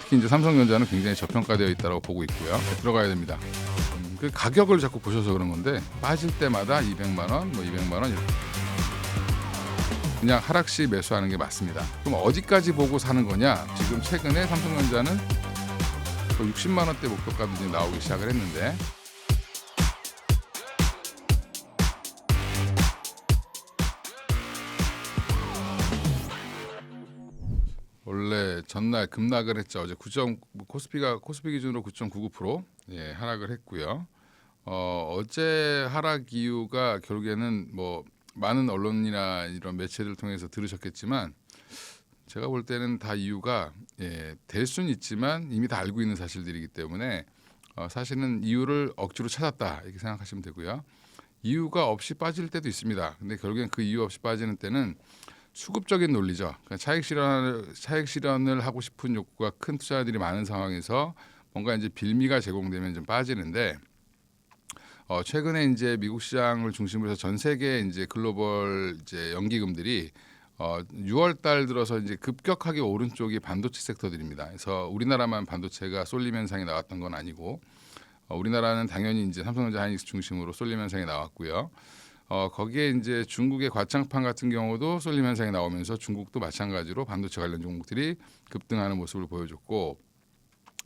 특히 이제 삼성전자는 굉장히 저평가되어 있다고 보고 있고요. 들어가야 됩니다. 그 가격을 자꾸 보셔서 그런 건데 빠질 때마다 200만 원, 뭐 200만 원 이렇게 그냥 하락 시 매수하는 게 맞습니다. 그럼 어디까지 보고 사는 거냐? 지금 최근에 삼성전자는 60만 원대 목표가도 이제 나오기 시작을 했는데 원래 전날 급락을 했죠. 어제 9. 코스피 기준으로 9.99% 예, 하락을 했고요. 어제 하락 이유가 결국에는 뭐 많은 언론이나 이런 매체들을 통해서 들으셨겠지만 제가 볼 때는 다 이유가 될 수는 있지만 이미 다 알고 있는 사실들이기 때문에 사실은 이유를 억지로 찾았다 이렇게 생각하시면 되고요. 이유가 없이 빠질 때도 있습니다. 근데 결국엔 그 이유 없이 빠지는 때는 수급적인 논리죠. 그러니까 차익 실현을 하고 싶은 욕구가 큰 투자자들이 많은 상황에서 뭔가 이제 빌미가 제공되면 좀 빠지는데 최근에 이제 미국 시장을 중심으로 해서 전 세계 이제 글로벌 이제 연기금들이 6월 달 들어서 이제 급격하게 오른 쪽이 반도체 섹터들입니다. 그래서 우리나라만 반도체가 쏠림 현상이 나왔던 건 아니고 우리나라는 당연히 이제 삼성전자 하이닉스 중심으로 쏠림 현상이 나왔고요. 거기에 이제 중국의 과창판 같은 경우도 쏠림 현상이 나오면서 중국도 마찬가지로 반도체 관련 종목들이 급등하는 모습을 보여줬고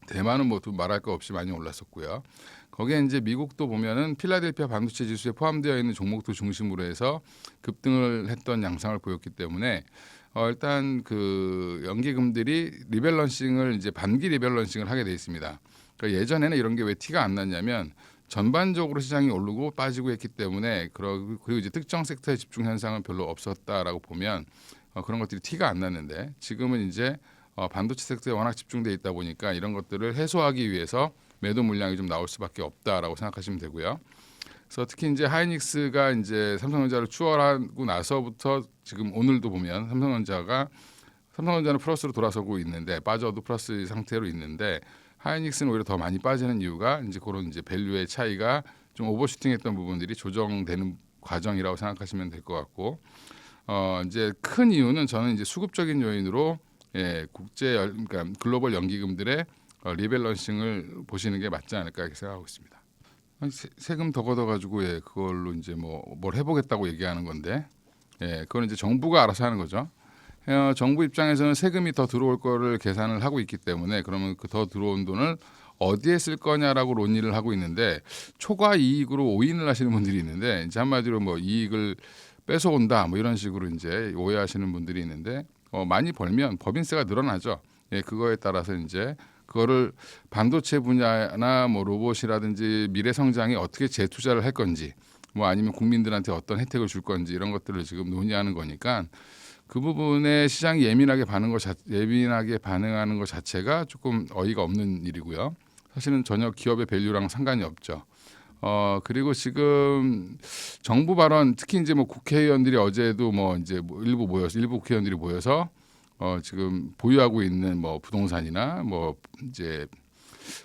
대만은 뭐 말할 거 없이 많이 올랐었고요. 거기에 이제 미국도 보면은 필라델피아 반도체 지수에 포함되어 있는 종목도 중심으로 해서 급등을 했던 양상을 보였기 때문에 일단 그 연기금들이 리밸런싱을 이제 반기 리밸런싱을 하게 돼 있습니다. 그러니까 예전에는 이런 게 왜 티가 안 났냐면 전반적으로 시장이 오르고 빠지고 했기 때문에 그리고 이제 특정 섹터의 집중 현상은 별로 없었다라고 보면 그런 것들이 티가 안 났는데 지금은 이제 반도체 섹터에 워낙 집중돼 있다 보니까 이런 것들을 해소하기 위해서 매도 물량이 좀 나올 수밖에 없다라고 생각하시면 되고요. 그래서 특히 이제 하이닉스가 이제 삼성전자를 추월하고 나서부터 지금 오늘도 보면 삼성전자는 플러스로 돌아서고 있는데 빠져도 플러스 상태로 있는데 하이닉스는 오히려 더 많이 빠지는 이유가 이제 그런 이제 밸류의 차이가 좀 오버슈팅했던 부분들이 조정되는 과정이라고 생각하시면 될 것 같고 이제 큰 이유는 저는 이제 수급적인 요인으로 그러니까 글로벌 연기금들의 리밸런싱을 보시는 게 맞지 않을까 이렇게 생각하고 있습니다. 세금 더 걷어가지고 그걸로 이제 뭘 해보겠다고 얘기하는 건데 그건 이제 정부가 알아서 하는 거죠. 정부 입장에서는 세금이 더 들어올 거를 계산을 하고 있기 때문에 그러면 그 더 들어온 돈을 어디에 쓸 거냐라고 논의를 하고 있는데 초과 이익으로 오인을 하시는 분들이 있는데 이제 한마디로 뭐 이익을 뺏어온다 뭐 이런 식으로 이제 오해하시는 분들이 있는데 많이 벌면 법인세가 늘어나죠. 그거에 따라서 이제 그거를 반도체 분야나 뭐 로봇이라든지 미래 성장에 어떻게 재투자를 할 건지 뭐 아니면 국민들한테 어떤 혜택을 줄 건지 이런 것들을 지금 논의하는 거니까 그 부분에 시장이 예민하게 반응하는 것 자체가 조금 어이가 없는 일이고요. 사실은 전혀 기업의 밸류랑 상관이 없죠. 그리고 지금 정부 발언 특히 이제 뭐 국회의원들이 어제도 뭐 이제 일부 국회의원들이 모여서 지금 보유하고 있는 뭐 부동산이나 뭐 이제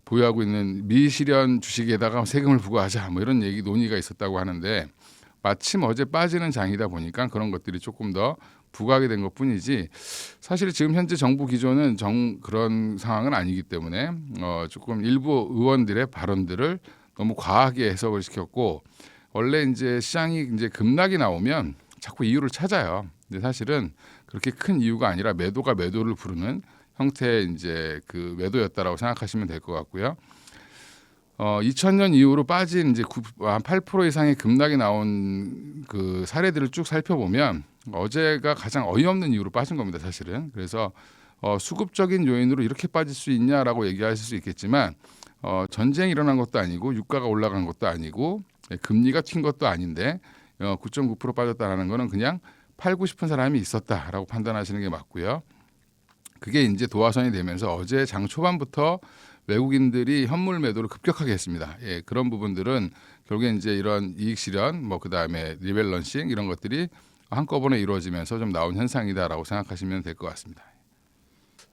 보유하고 있는 미실현 주식에다가 세금을 부과하자 뭐 이런 논의가 있었다고 하는데 마침 어제 빠지는 장이다 보니까 그런 것들이 조금 더 부각이 된 것뿐이지 사실 지금 현재 정부 기조는 그런 상황은 아니기 때문에 조금 일부 의원들의 발언들을 너무 과하게 해석을 시켰고 원래 이제 시장이 이제 급락이 나오면 자꾸 이유를 찾아요. 근데 사실은 그렇게 큰 이유가 아니라 매도가 매도를 부르는 형태의 이제 그 매도였다라고 생각하시면 될 것 같고요. 2000년 이후로 빠진 이제 8% 이상의 급락이 나온 그 사례들을 쭉 살펴보면 어제가 가장 어이없는 이유로 빠진 겁니다, 사실은. 그래서 수급적인 요인으로 이렇게 빠질 수 있냐라고 얘기하실 수 있겠지만 전쟁이 일어난 것도 아니고 유가가 올라간 것도 아니고 금리가 튄 것도 아닌데 9.9% 빠졌다라는 거는 그냥 팔고 싶은 사람이 있었다라고 판단하시는 게 맞고요. 그게 이제 도화선이 되면서 어제 장 초반부터 외국인들이 현물 매도를 급격하게 했습니다. 그런 부분들은 결국에 이제 이런 이익 실현, 뭐 그 다음에 리밸런싱 이런 것들이 한꺼번에 이루어지면서 좀 나온 현상이다라고 생각하시면 될 것 같습니다.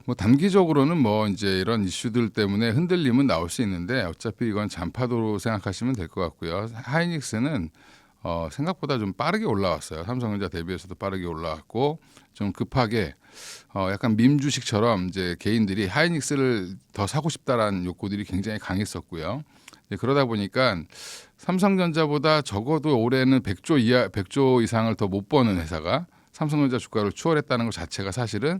뭐 단기적으로는 뭐 이제 이런 이슈들 때문에 흔들림은 나올 수 있는데 어차피 이건 잔파도로 생각하시면 될 것 같고요. 하이닉스는 생각보다 좀 빠르게 올라왔어요. 삼성전자 대비해서도 빠르게 올라왔고 좀 급하게 약간 밈 주식처럼 이제 개인들이 하이닉스를 더 사고 싶다라는 욕구들이 굉장히 강했었고요. 그러다 보니까 삼성전자보다 적어도 올해는 100조 이상을 더 못 버는 회사가 삼성전자 주가를 추월했다는 것 자체가 사실은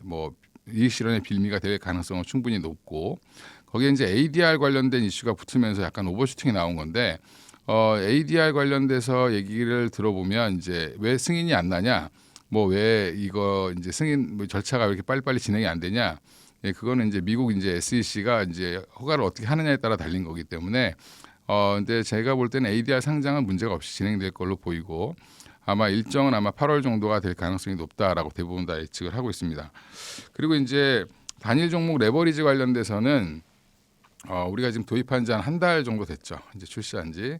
뭐 이익 실현의 빌미가 될 가능성은 충분히 높고, 거기에 이제 ADR 관련된 이슈가 붙으면서 약간 오버슈팅이 나온 건데, ADR 관련돼서 얘기를 들어보면 이제 왜 승인이 안 나냐, 뭐 왜 이거 이제 승인 뭐 절차가 왜 이렇게 빨리빨리 진행이 안 되냐, 그거는 이제 미국 이제 SEC가 이제 허가를 어떻게 하느냐에 따라 달린 거기 때문에, 근데 제가 볼 때는 ADR 상장은 문제가 없이 진행될 걸로 보이고, 아마 일정은 아마 8월 정도가 될 가능성이 높다라고 대부분 다 예측을 하고 있습니다. 그리고 이제 단일 종목 레버리지 관련돼서는 우리가 지금 도입한 지 한 달 정도 됐죠. 이제 출시한 지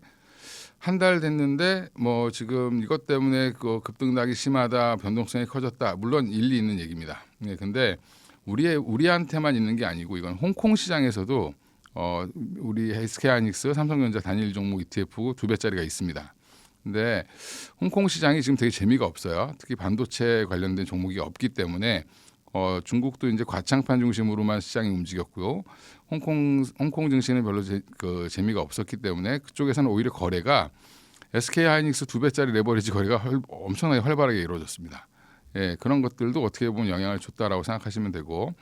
한 달 됐는데 뭐 지금 이것 때문에 그 급등락이 심하다, 변동성이 커졌다, 물론 일리 있는 얘기입니다. 근데 우리한테만 있는 게 아니고 이건 홍콩 시장에서도 우리 SK하이닉스, 삼성전자 단일 종목 ETF 2배짜리가 있습니다. 근데 홍콩 시장이 지금 되게 재미가 없어요. 특히 반도체 관련된 종목이 없기 때문에 중국도 이제 과창판 중심으로만 시장이 움직였고요. 홍콩 증시는 별로 재미가 없었기 때문에 그쪽에서는 오히려 거래가 SK하이닉스 2배짜리 레버리지 거래가 엄청나게 활발하게 이루어졌습니다. 그런 것들도 어떻게 보면 영향을 줬다라고 생각하시면 되고,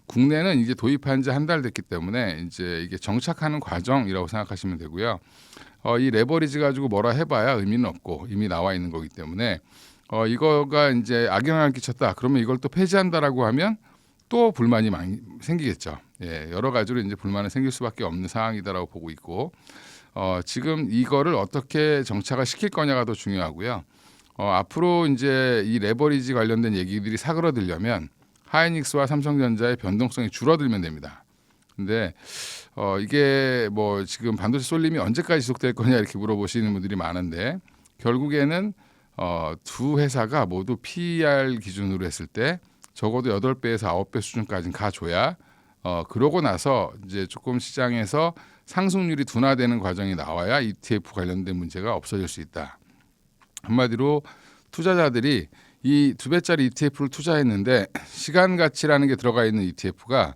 국내는 이제 도입한 지 한 달 됐기 때문에 이제 이게 정착하는 과정이라고 생각하시면 되고요. 이 레버리지 가지고 뭐라 해봐야 의미는 없고 이미 나와 있는 거기 때문에 이거가 이제 악영향을 끼쳤다, 그러면 이걸 또 폐지한다라고 하면 또 불만이 많이 생기겠죠. 여러 가지로 이제 불만이 생길 수밖에 없는 상황이다라고 보고 있고, 지금 이거를 어떻게 정착을 시킬 거냐가 더 중요하고요. 앞으로 이제 이 레버리지 관련된 얘기들이 사그러들려면 하이닉스와 삼성전자의 변동성이 줄어들면 됩니다. 근데 이게 뭐 지금 반도체 쏠림이 언제까지 지속될 거냐 이렇게 물어보시는 분들이 많은데, 결국에는 두 회사가 모두 PER 기준으로 했을 때 적어도 8배에서 9배 수준까지는 가줘야 그러고 나서 이제 조금 시장에서 상승률이 둔화되는 과정이 나와야 ETF 관련된 문제가 없어질 수 있다. 한마디로 투자자들이 이 2배짜리 ETF를 투자했는데 시간 가치라는 게 들어가 있는 ETF가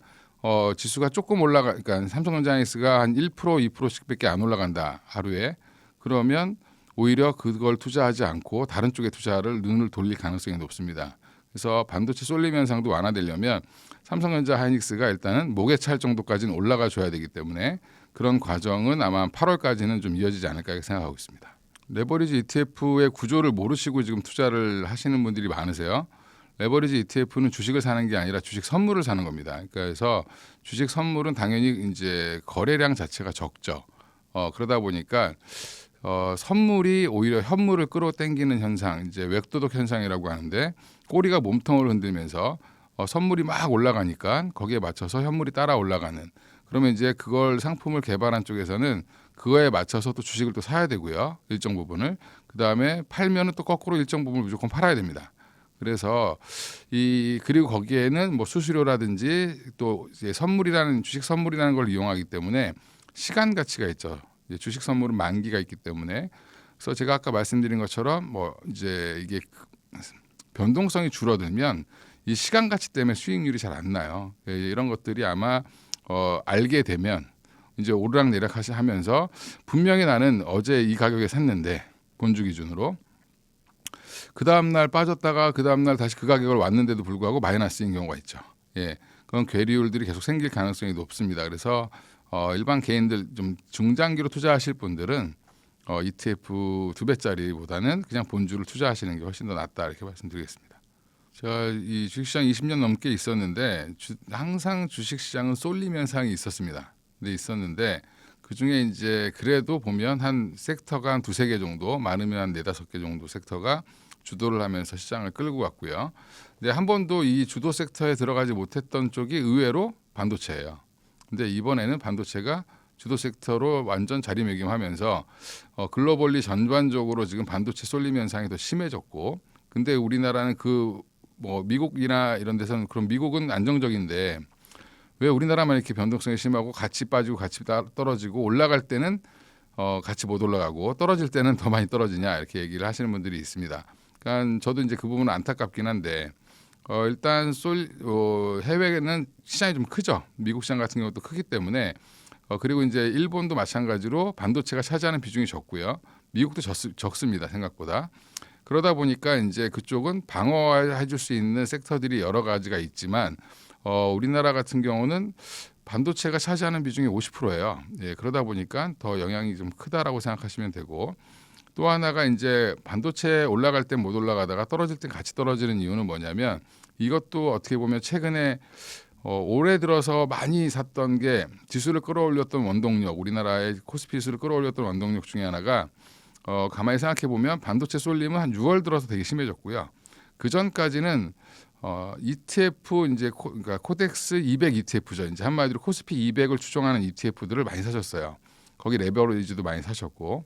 지수가 조금 그러니까 삼성전자에스가 한 1%, 2%씩밖에 안 올라간다 하루에. 그러면 오히려 그걸 투자하지 않고 다른 쪽에 투자를 눈을 돌릴 가능성이 높습니다. 그래서 반도체 쏠림 현상도 완화되려면 삼성전자 하이닉스가 일단은 목에 찰 정도까지는 올라가 줘야 되기 때문에 그런 과정은 아마 8월까지는 좀 이어지지 않을까 생각하고 있습니다. 레버리지 ETF의 구조를 모르시고 지금 투자를 하시는 분들이 많으세요. 레버리지 ETF는 주식을 사는 게 아니라 주식 선물을 사는 겁니다. 그래서 주식 선물은 당연히 이제 거래량 자체가 적죠. 그러다 보니까 선물이 오히려 현물을 끌어당기는 현상, 이제 웹도덕 현상이라고 하는데, 꼬리가 몸통을 흔들면서 선물이 막 올라가니까 거기에 맞춰서 현물이 따라 올라가는. 그러면 이제 그걸 상품을 개발한 쪽에서는 그거에 맞춰서 또 주식을 또 사야 되고요, 일정 부분을. 그 다음에 팔면은 또 거꾸로 일정 부분을 무조건 팔아야 됩니다. 그래서 그리고 거기에는 뭐 수수료라든지 또 이제 주식 선물이라는 걸 이용하기 때문에 시간 가치가 있죠. 주식 선물은 만기가 있기 때문에. 그래서 제가 아까 말씀드린 것처럼 뭐 이제 이게 변동성이 줄어들면 이 시간 가치 때문에 수익률이 잘 안 나요. 이런 것들이 아마 알게 되면 이제 오르락내리락 하면서 분명히 나는 어제 이 가격에 샀는데 본주 기준으로 그 다음 날 빠졌다가 그 다음 날 다시 그 가격을 왔는데도 불구하고 마이너스인 경우가 있죠. 그런 괴리율들이 계속 생길 가능성이 높습니다. 그래서 일반 개인들 좀 중장기로 투자하실 분들은 ETF 2배짜리보다는 그냥 본주를 투자하시는 게 훨씬 더 낫다 이렇게 말씀드리겠습니다. 제가 이 주식시장 20년 넘게 있었는데 항상 주식시장은 쏠림 현상이 있었습니다. 근데 있었는데 그중에 이제 그래도 보면 한 섹터가 한 2-3개 정도, 많으면 한 4-5개 정도 섹터가 주도를 하면서 시장을 끌고 갔고요. 근데 한 번도 이 주도 섹터에 들어가지 못했던 쪽이 의외로 반도체예요. 근데 이번에는 반도체가 주도 섹터로 완전 자리매김하면서 글로벌리 전반적으로 지금 반도체 쏠림 현상이 더 심해졌고, 근데 우리나라는 뭐 미국이나 이런 데서는 그럼 미국은 안정적인데 왜 우리나라만 이렇게 변동성이 심하고 같이 빠지고 같이 떨어지고 올라갈 때는 같이 못 올라가고 떨어질 때는 더 많이 떨어지냐 이렇게 얘기를 하시는 분들이 있습니다. 그러니까 저도 이제 그 부분은 안타깝긴 한데 일단 해외는 시장이 좀 크죠. 미국 시장 같은 경우도 크기 때문에 그리고 이제 일본도 마찬가지로 반도체가 차지하는 비중이 적고요. 미국도 적습니다. 생각보다. 그러다 보니까 이제 그쪽은 방어해 줄 수 있는 섹터들이 여러 가지가 있지만 우리나라 같은 경우는 반도체가 차지하는 비중이 50%예요. 예, 그러다 보니까 더 영향이 좀 크다라고 생각하시면 되고 또 하나가 이제 반도체 올라갈 때 못 올라가다가 떨어질 때 같이 떨어지는 이유는 뭐냐면 이것도 어떻게 보면 최근에 올해 들어서 많이 샀던 게 지수를 끌어올렸던 원동력, 우리나라의 코스피 지수를 끌어올렸던 원동력 중에 하나가 가만히 생각해 보면 반도체 쏠림은 한 6월 들어서 되게 심해졌고요. 그 전까지는 ETF 이제 그러니까 코덱스 200 ETF죠. 이제 한마디로 코스피 200을 추종하는 ETF들을 많이 사셨어요. 거기 레버리지도 많이 사셨고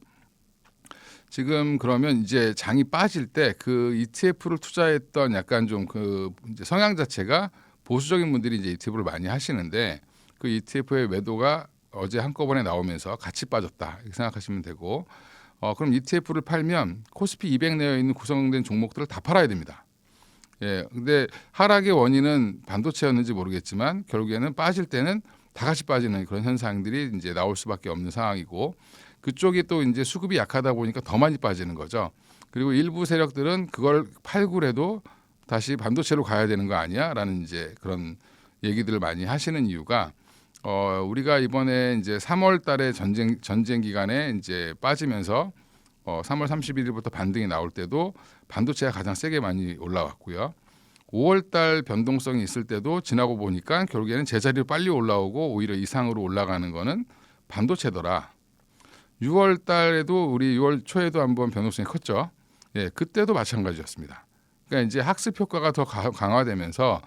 지금 그러면 이제 장이 빠질 때 그 ETF를 투자했던 약간 좀 그 성향 자체가 보수적인 분들이 이제 ETF를 많이 하시는데 그 ETF의 매도가 어제 한꺼번에 나오면서 같이 빠졌다 이렇게 생각하시면 되고 그럼 ETF를 팔면 코스피 200 내에 있는 구성된 종목들을 다 팔아야 됩니다. 예, 근데 하락의 원인은 반도체였는지 모르겠지만 결국에는 빠질 때는 다 같이 빠지는 그런 현상들이 이제 나올 수밖에 없는 상황이고 그쪽이 또 이제 수급이 약하다 보니까 더 많이 빠지는 거죠. 그리고 일부 세력들은 그걸 팔고라도 다시 반도체로 가야 되는 거 아니야라는 이제 그런 얘기들을 많이 하시는 이유가 우리가 이번에 이제 3월 달에 전쟁 기간에 이제 빠지면서 3월 31일부터 반등이 나올 때도 반도체가 가장 세게 많이 올라왔고요. 5월달 변동성이 있을 때도 지나고 보니까 결국에는 제자리로 빨리 올라오고 오히려 이상으로 올라가는 거는 반도체더라. 6월달에도 우리 6월 초에도 한번 변동성이 컸죠. 예, 그때도 마찬가지였습니다. 그러니까 이제 학습 효과가 더 강화되면서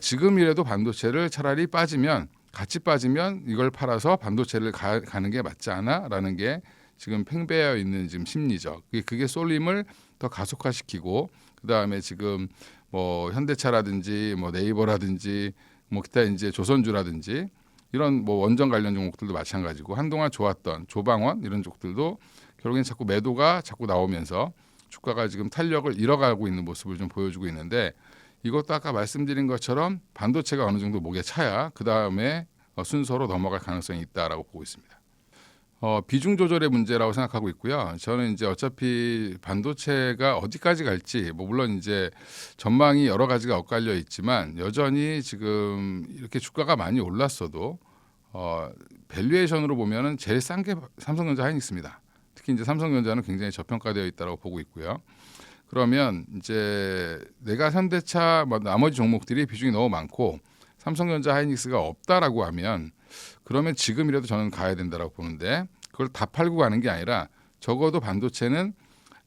지금이라도 반도체를 차라리 같이 빠지면 이걸 팔아서 반도체를 가는 게 맞지 않아라는 게 지금 팽배해 있는 지금 심리죠. 그게 쏠림을 더 가속화시키고 그다음에 지금 뭐 현대차라든지 뭐 네이버라든지 뭐 기타 이제 조선주라든지 이런 뭐 원전 관련 종목들도 마찬가지고 한동안 좋았던 조방원 이런 쪽들도 결국엔 자꾸 매도가 자꾸 나오면서 주가가 지금 탄력을 잃어가고 있는 모습을 좀 보여주고 있는데 이것도 아까 말씀드린 것처럼 반도체가 어느 정도 목에 차야 그 다음에 순서로 넘어갈 가능성이 있다라고 보고 있습니다. 비중 조절의 문제라고 생각하고 있고요. 저는 이제 어차피 반도체가 어디까지 갈지 뭐 물론 이제 전망이 여러 가지가 엇갈려 있지만 여전히 지금 이렇게 주가가 많이 올랐어도 밸류에이션으로 보면은 제일 싼 게 삼성전자 하이닉스입니다. 특히 이제 삼성전자는 굉장히 저평가되어 있다고 보고 있고요. 그러면 이제 내가 현대차 뭐 나머지 종목들이 비중이 너무 많고 삼성전자 하이닉스가 없다라고 하면 그러면 지금이라도 저는 가야 된다라고 보는데 그걸 다 팔고 가는 게 아니라 적어도 반도체는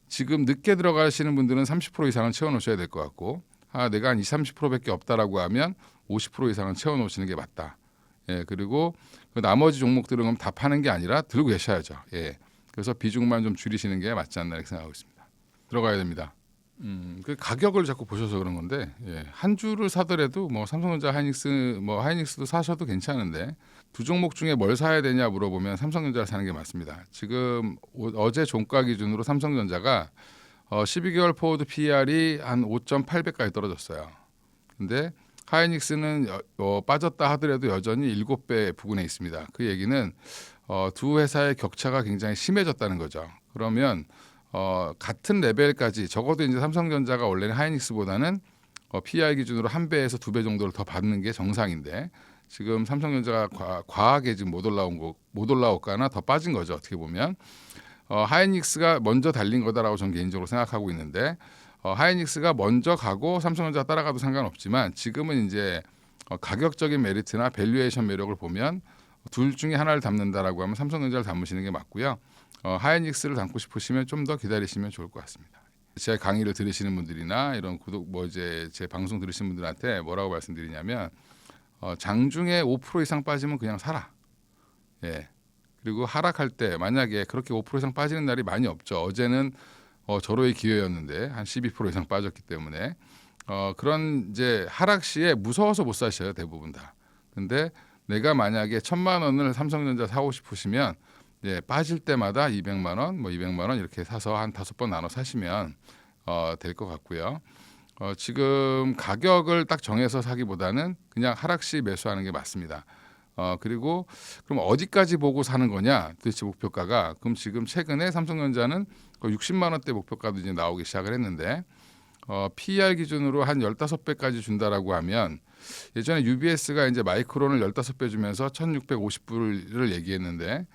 지금 늦게 들어가시는 분들은 30% 이상은 채워놓으셔야 될 것 같고 내가 한 20-30%밖에 없다라고 하면 50% 이상은 채워놓으시는 게 맞다. 예, 그리고 그 나머지 종목들은 그럼 다 파는 게 아니라 들고 계셔야죠. 예, 그래서 비중만 좀 줄이시는 게 맞지 않나 이렇게 생각하고 있습니다. 들어가야 됩니다. 그 가격을 자꾸 보셔서 그런 건데 한 주를 사더라도 뭐 삼성전자 하이닉스 뭐 하이닉스도 사셔도 괜찮은데 두 종목 중에 뭘 사야 되냐 물어보면 삼성전자를 사는 게 맞습니다. 지금 어제 종가 기준으로 삼성전자가 12개월 포워드 PER이 한 5.8배까지 떨어졌어요. 근데 하이닉스는 빠졌다 하더라도 여전히 7배 부근에 있습니다. 그 얘기는 두 회사의 격차가 굉장히 심해졌다는 거죠. 그러면 같은 레벨까지 적어도 이제 삼성전자가 원래는 하이닉스보다는 PER 기준으로 1배에서 2배 정도를 더 받는 게 정상인데 지금 삼성전자가 과하게 지금 못 올라올까나 더 빠진 거죠. 어떻게 보면 하이닉스가 먼저 달린 거다라고 저는 개인적으로 생각하고 있는데 하이닉스가 먼저 가고 삼성전자 따라가도 상관없지만 지금은 이제 가격적인 메리트나 밸류에이션 매력을 보면 둘 중에 하나를 담는다라고 하면 삼성전자를 담으시는 게 맞고요. 하이닉스를 담고 싶으시면 좀 더 기다리시면 좋을 것 같습니다. 제 강의를 들으시는 분들이나 이런 구독 이제 제 방송 들으시는 분들한테 뭐라고 말씀드리냐면 장중에 5% 이상 빠지면 그냥 사라. 예. 그리고 하락할 때 만약에 그렇게 5% 이상 빠지는 날이 많이 없죠. 어제는 절호의 기회였는데 한 12% 이상 빠졌기 때문에 그런 이제 하락 시에 무서워서 못 사셔요 대부분 다. 근데 내가 만약에 1,000만 원을 삼성전자 사고 싶으시면 빠질 때마다 200만 원, 뭐 200만 원 이렇게 사서 한 5번 나눠 사시면 될 것 같고요. 지금 가격을 딱 정해서 사기보다는 그냥 하락시 매수하는 게 맞습니다. 그리고 그럼 어디까지 보고 사는 거냐 도대체 목표가가. 그럼 지금 최근에 삼성전자는 거의 60만 원대 목표가도 이제 나오기 시작을 했는데 PER 기준으로 한 15배까지 준다라고 하면 예전에 UBS가 이제 마이크론을 15배 주면서 1650불을 얘기했는데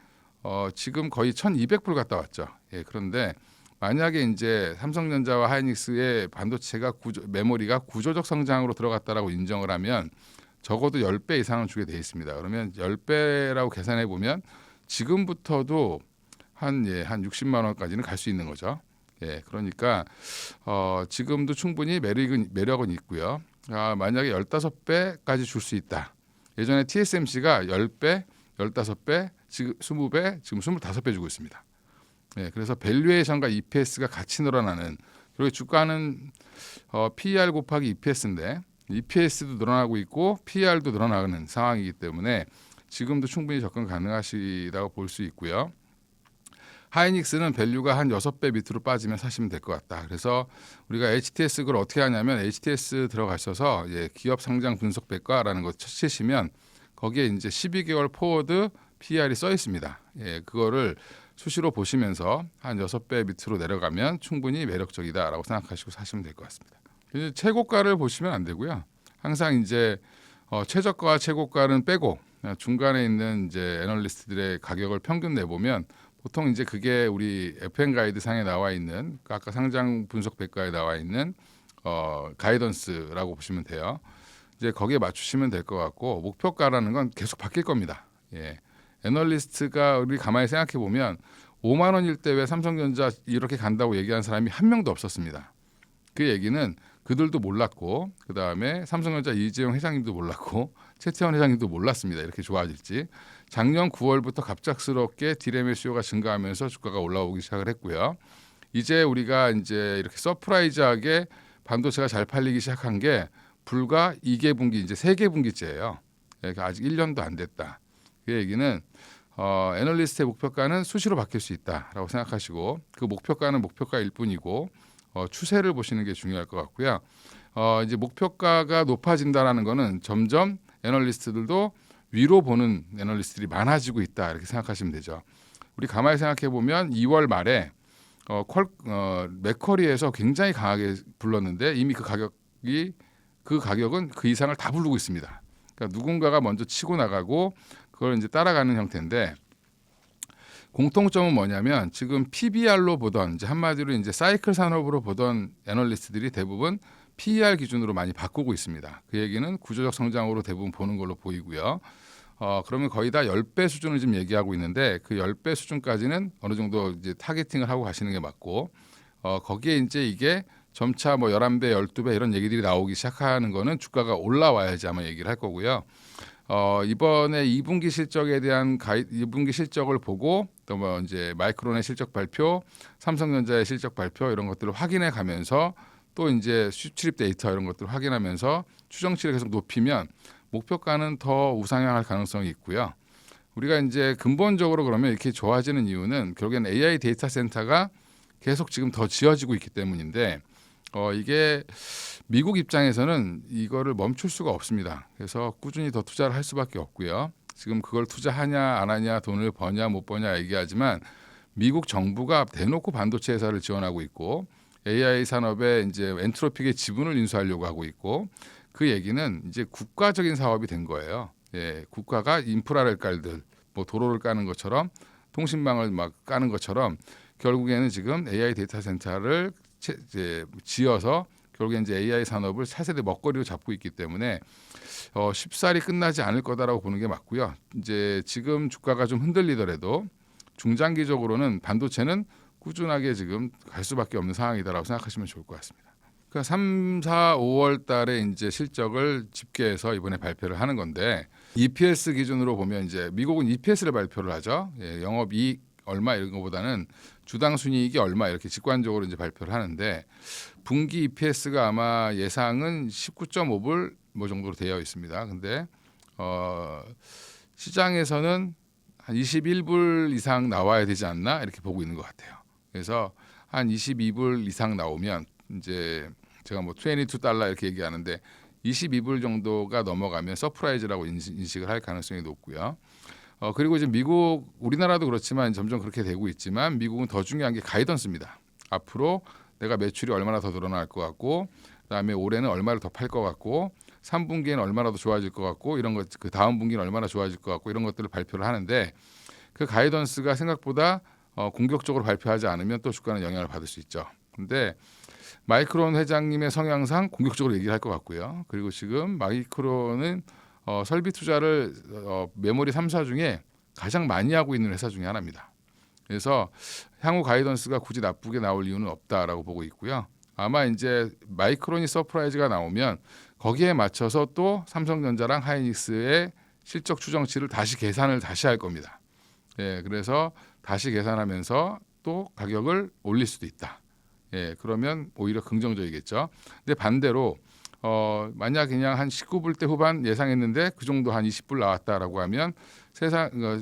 지금 거의 1200불 갔다 왔죠. 예, 그런데 만약에 이제 삼성전자와 하이닉스의 반도체가 메모리가 구조적 성장으로 들어갔다라고 인정을 하면 적어도 10배 이상은 주게 돼 있습니다. 그러면 10배라고 계산해 보면 지금부터도 한 60만 원까지는 갈 수 있는 거죠. 예, 그러니까 지금도 충분히 매력은 있고요. 만약에 15배까지 줄 수 있다. 예전에 TSMC가 10배, 15배, 지금 20배, 지금 25배 주고 있습니다. 예, 그래서 밸류에이션과 EPS가 같이 늘어나는, 그리고 주가는 PER 곱하기 EPS인데 EPS도 늘어나고 있고 PER도 늘어나는 상황이기 때문에 지금도 충분히 접근 가능하시다고 볼 수 있고요. 하이닉스는 밸류가 한 6배 밑으로 빠지면 사시면 될 것 같다. 그래서 우리가 HTS 그걸 어떻게 하냐면 HTS 들어가셔서 기업 성장 분석 백과라는 거 치시면 거기에 이제 12개월 포워드 PER이 써 있습니다. 예, 그거를 수시로 보시면서 한 6배 밑으로 내려가면 충분히 매력적이다라고 생각하시고 사시면 될 것 같습니다. 이제 최고가를 보시면 안 되고요. 항상 이제 최저가와 최고가는 빼고 중간에 있는 이제 애널리스트들의 가격을 평균 내보면 보통 이제 그게 우리 FM 가이드 상에 나와 있는 아까 상장 분석 백과에 나와 있는 가이던스라고 보시면 돼요. 이제 거기에 맞추시면 될 것 같고 목표가라는 건 계속 바뀔 겁니다. 예. 애널리스트가 우리 가만히 생각해 보면 5만 원일 때 왜 삼성전자 이렇게 간다고 얘기하는 사람이 한 명도 없었습니다. 그 얘기는 그들도 몰랐고 그 다음에 삼성전자 이재용 회장님도 몰랐고 최태원 회장님도 몰랐습니다. 이렇게 좋아질지. 작년 9월부터 갑작스럽게 디램의 수요가 증가하면서 주가가 올라오기 시작을 했고요. 이제 우리가 이제 이렇게 서프라이즈하게 반도체가 잘 팔리기 시작한 게 불과 2개 분기 이제 3개 분기째예요. 그러니까 아직 1년도 안 됐다. 그 얘기는 애널리스트의 목표가는 수시로 바뀔 수 있다라고 생각하시고 그 목표가는 목표가일 뿐이고 추세를 보시는 게 중요할 것 같고요. 이제 목표가가 높아진다라는 거는 점점 애널리스트들도 위로 보는 애널리스트들이 많아지고 있다 이렇게 생각하시면 되죠. 우리 가만히 생각해 보면 2월 말에 맥커리에서 굉장히 강하게 불렀는데 이미 그 가격은 그 이상을 다 부르고 있습니다. 그러니까 누군가가 먼저 치고 나가고 그걸 이제 따라가는 형태인데 공통점은 뭐냐면 지금 PBR로 보던 이제 한마디로 이제 사이클 산업으로 보던 애널리스트들이 대부분 PER 기준으로 많이 바꾸고 있습니다. 그 얘기는 구조적 성장으로 대부분 보는 걸로 보이고요. 그러면 거의 다 10배 수준을 지금 얘기하고 있는데 그 10배 수준까지는 어느 정도 이제 타겟팅을 하고 가시는 게 맞고 거기에 이제 이게 점차 뭐 11배, 12배 이런 얘기들이 나오기 시작하는 거는 주가가 올라와야지 아마 얘기를 할 거고요. 이번에 2분기 실적에 대한 2분기 실적을 보고 또 뭐 이제 마이크론의 실적 발표, 삼성전자의 실적 발표 이런 것들을 확인해 가면서 또 이제 수출입 데이터 이런 것들을 확인하면서 추정치를 계속 높이면 목표가는 더 우상향할 가능성이 있고요. 우리가 이제 근본적으로 그러면 이렇게 좋아지는 이유는 결국엔 AI 데이터 센터가 계속 지금 더 지어지고 있기 때문인데 이게 미국 입장에서는 이거를 멈출 수가 없습니다. 그래서 꾸준히 더 투자를 할 수밖에 없고요. 지금 그걸 투자하냐 안 하냐 돈을 버냐 못 버냐 얘기하지만 미국 정부가 대놓고 반도체 회사를 지원하고 있고 AI 산업에 이제 엔트로픽의 지분을 인수하려고 하고 있고 그 얘기는 이제 국가적인 사업이 된 거예요. 예, 국가가 인프라를 깔듯 뭐 도로를 까는 것처럼 통신망을 막 까는 것처럼 결국에는 지금 AI 데이터 센터를 이제 지어서 결국에 이제 AI 산업을 차세대 먹거리로 잡고 있기 때문에 쉽사리 끝나지 않을 거다라고 보는 게 맞고요. 이제 지금 주가가 좀 흔들리더라도 중장기적으로는 반도체는 꾸준하게 지금 갈 수밖에 없는 상황이다라고 생각하시면 좋을 것 같습니다. 그러니까 3, 4, 5월 달에 이제 실적을 집계해서 이번에 발표를 하는 건데 EPS 기준으로 보면 이제 미국은 EPS를 발표를 하죠. 예, 영업이익 얼마 이런 것보다는 주당 순이익이 얼마 이렇게 직관적으로 이제 발표를 하는데 분기 EPS가 아마 예상은 19.5불 뭐 정도로 되어 있습니다. 근데 시장에서는 한 21불 이상 나와야 되지 않나 이렇게 보고 있는 것 같아요. 그래서 한 22불 이상 나오면 이제 제가 뭐 $22 이렇게 얘기하는데 22불 정도가 넘어가면 서프라이즈라고 인식을 할 가능성이 높고요. 그리고 이제 미국, 우리나라도 그렇지만 점점 그렇게 되고 있지만 미국은 더 중요한 게 가이던스입니다. 앞으로 내가 매출이 얼마나 더 늘어날 것 같고, 그다음에 올해는 얼마를 더 팔 것 같고, 3분기에는 얼마나 더 좋아질 것 같고, 이런 것, 그 다음 분기는 얼마나 좋아질 것 같고, 이런 것들을 발표를 하는데 그 가이던스가 생각보다 공격적으로 발표하지 않으면 또 주가는 영향을 받을 수 있죠. 근데 마이크론 회장님의 성향상 공격적으로 얘기를 할 것 같고요. 그리고 지금 마이크론은 설비 투자를 메모리 3사 중에 가장 많이 하고 있는 회사 중에 하나입니다. 그래서 향후 가이던스가 굳이 나쁘게 나올 이유는 없다라고 보고 있고요. 아마 이제 마이크론이 서프라이즈가 나오면 거기에 맞춰서 또 삼성전자랑 하이닉스의 실적 추정치를 다시 계산을 할 겁니다. 예, 그래서 다시 계산하면서 또 가격을 올릴 수도 있다. 예, 그러면 오히려 긍정적이겠죠. 근데 반대로 만약 그냥 한 19불대 후반 예상했는데 그 정도 한 20불 나왔다라고 하면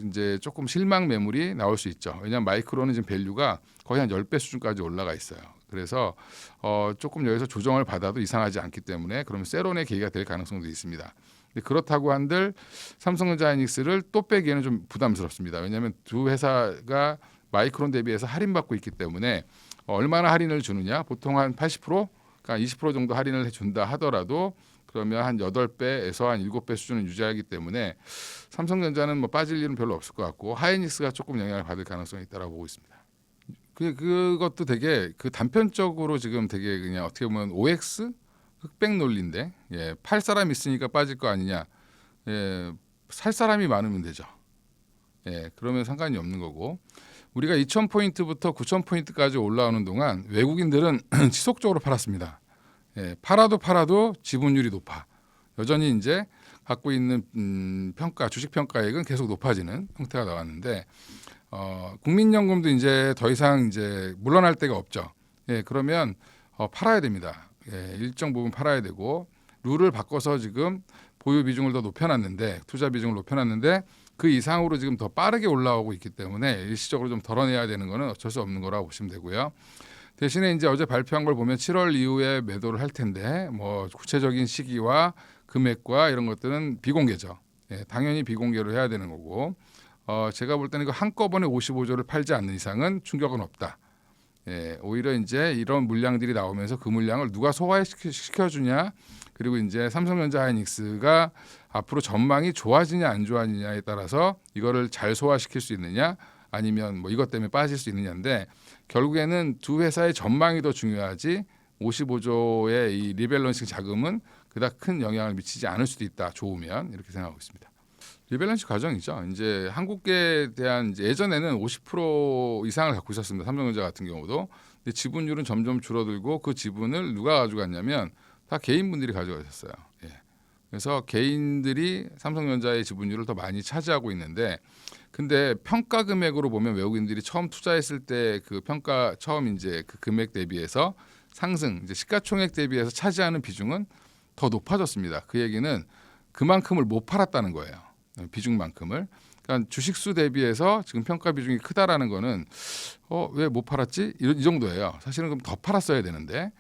이제 조금 실망 매물이 나올 수 있죠. 왜냐하면 마이크론은 지금 밸류가 거의 한 10배 수준까지 올라가 있어요. 그래서 조금 여기서 조정을 받아도 이상하지 않기 때문에 그러면 세론의 계기가 될 가능성도 있습니다. 근데 그렇다고 한들 삼성전자 하이닉스를 또 빼기에는 좀 부담스럽습니다. 왜냐하면 두 회사가 마이크론 대비해서 할인받고 있기 때문에 얼마나 할인을 주느냐, 보통 한 80%, 그러니까 20% 정도 할인을 해준다 하더라도 그러면 한 8배에서 한 7배 수준을 유지하기 때문에 삼성전자는 뭐 빠질 일은 별로 없을 것 같고 하이닉스가 조금 영향을 받을 가능성이 있다고 보고 있습니다. 그것도 되게 그 단편적으로 지금 되게 그냥 어떻게 보면 OX 흑백 논리인데, 예, 팔 사람 있으니까 빠질 거 아니냐, 예, 살 사람이 많으면 되죠. 예, 그러면 상관이 없는 거고, 우리가 2,000포인트부터 9,000포인트까지 올라오는 동안 외국인들은 지속적으로 팔았습니다. 예, 팔아도 지분율이 높아. 여전히 이제 갖고 있는 주식 평가액은 계속 높아지는 형태가 나왔는데, 국민연금도 이제 더 이상 이제 물러날 데가 없죠. 예, 그러면 팔아야 됩니다. 예, 일정 부분 팔아야 되고, 룰을 바꿔서 지금 보유 비중을 더 높여놨는데, 투자 비중을 높여놨는데 그 이상으로 지금 더 빠르게 올라오고 있기 때문에 일시적으로 좀 덜어내야 되는 거는 어쩔 수 없는 거라고 보시면 되고요. 대신에 이제 어제 발표한 걸 보면 7월 이후에 매도를 할 텐데 뭐 구체적인 시기와 금액과 이런 것들은 비공개죠. 예, 당연히 비공개로 해야 되는 거고, 제가 볼 때는 이거 한꺼번에 55조를 팔지 않는 이상은 충격은 없다. 예, 오히려 이제 이런 물량들이 나오면서 그 물량을 누가 소화시켜주냐, 그리고 이제 삼성전자 하이닉스가 앞으로 전망이 좋아지냐 안 좋아지냐에 따라서 이거를 잘 소화시킬 수 있느냐, 아니면 뭐 이것 때문에 빠질 수 있느냐인데, 결국에는 두 회사의 전망이 더 중요하지 55조의 이 리밸런싱 자금은 그닥 큰 영향을 미치지 않을 수도 있다. 좋으면, 이렇게 생각하고 있습니다. 리밸런싱 과정이죠. 이제 한국계에 대한 이제 예전에는 50% 이상을 갖고 있었습니다. 삼성전자 같은 경우도. 근데 지분율은 점점 줄어들고 그 지분을 누가 가져갔냐면 다 개인분들이 가져가셨어요. 예. 그래서 개인들이 삼성전자의 지분율을 더 많이 차지하고 있는데, 근데 평가 금액으로 보면 외국인들이 처음 투자했을 때 그 평가 처음 이제 그 금액 대비해서 상승, 이제 시가총액 대비해서 차지하는 비중은 더 높아졌습니다. 그 얘기는 그만큼을 못 팔았다는 거예요. 비중만큼을. 그러니까 주식수 대비해서 지금 평가 비중이 크다라는 거는 왜 못 팔았지? 이 정도예요. 사실은 그럼 더 팔았어야 되는데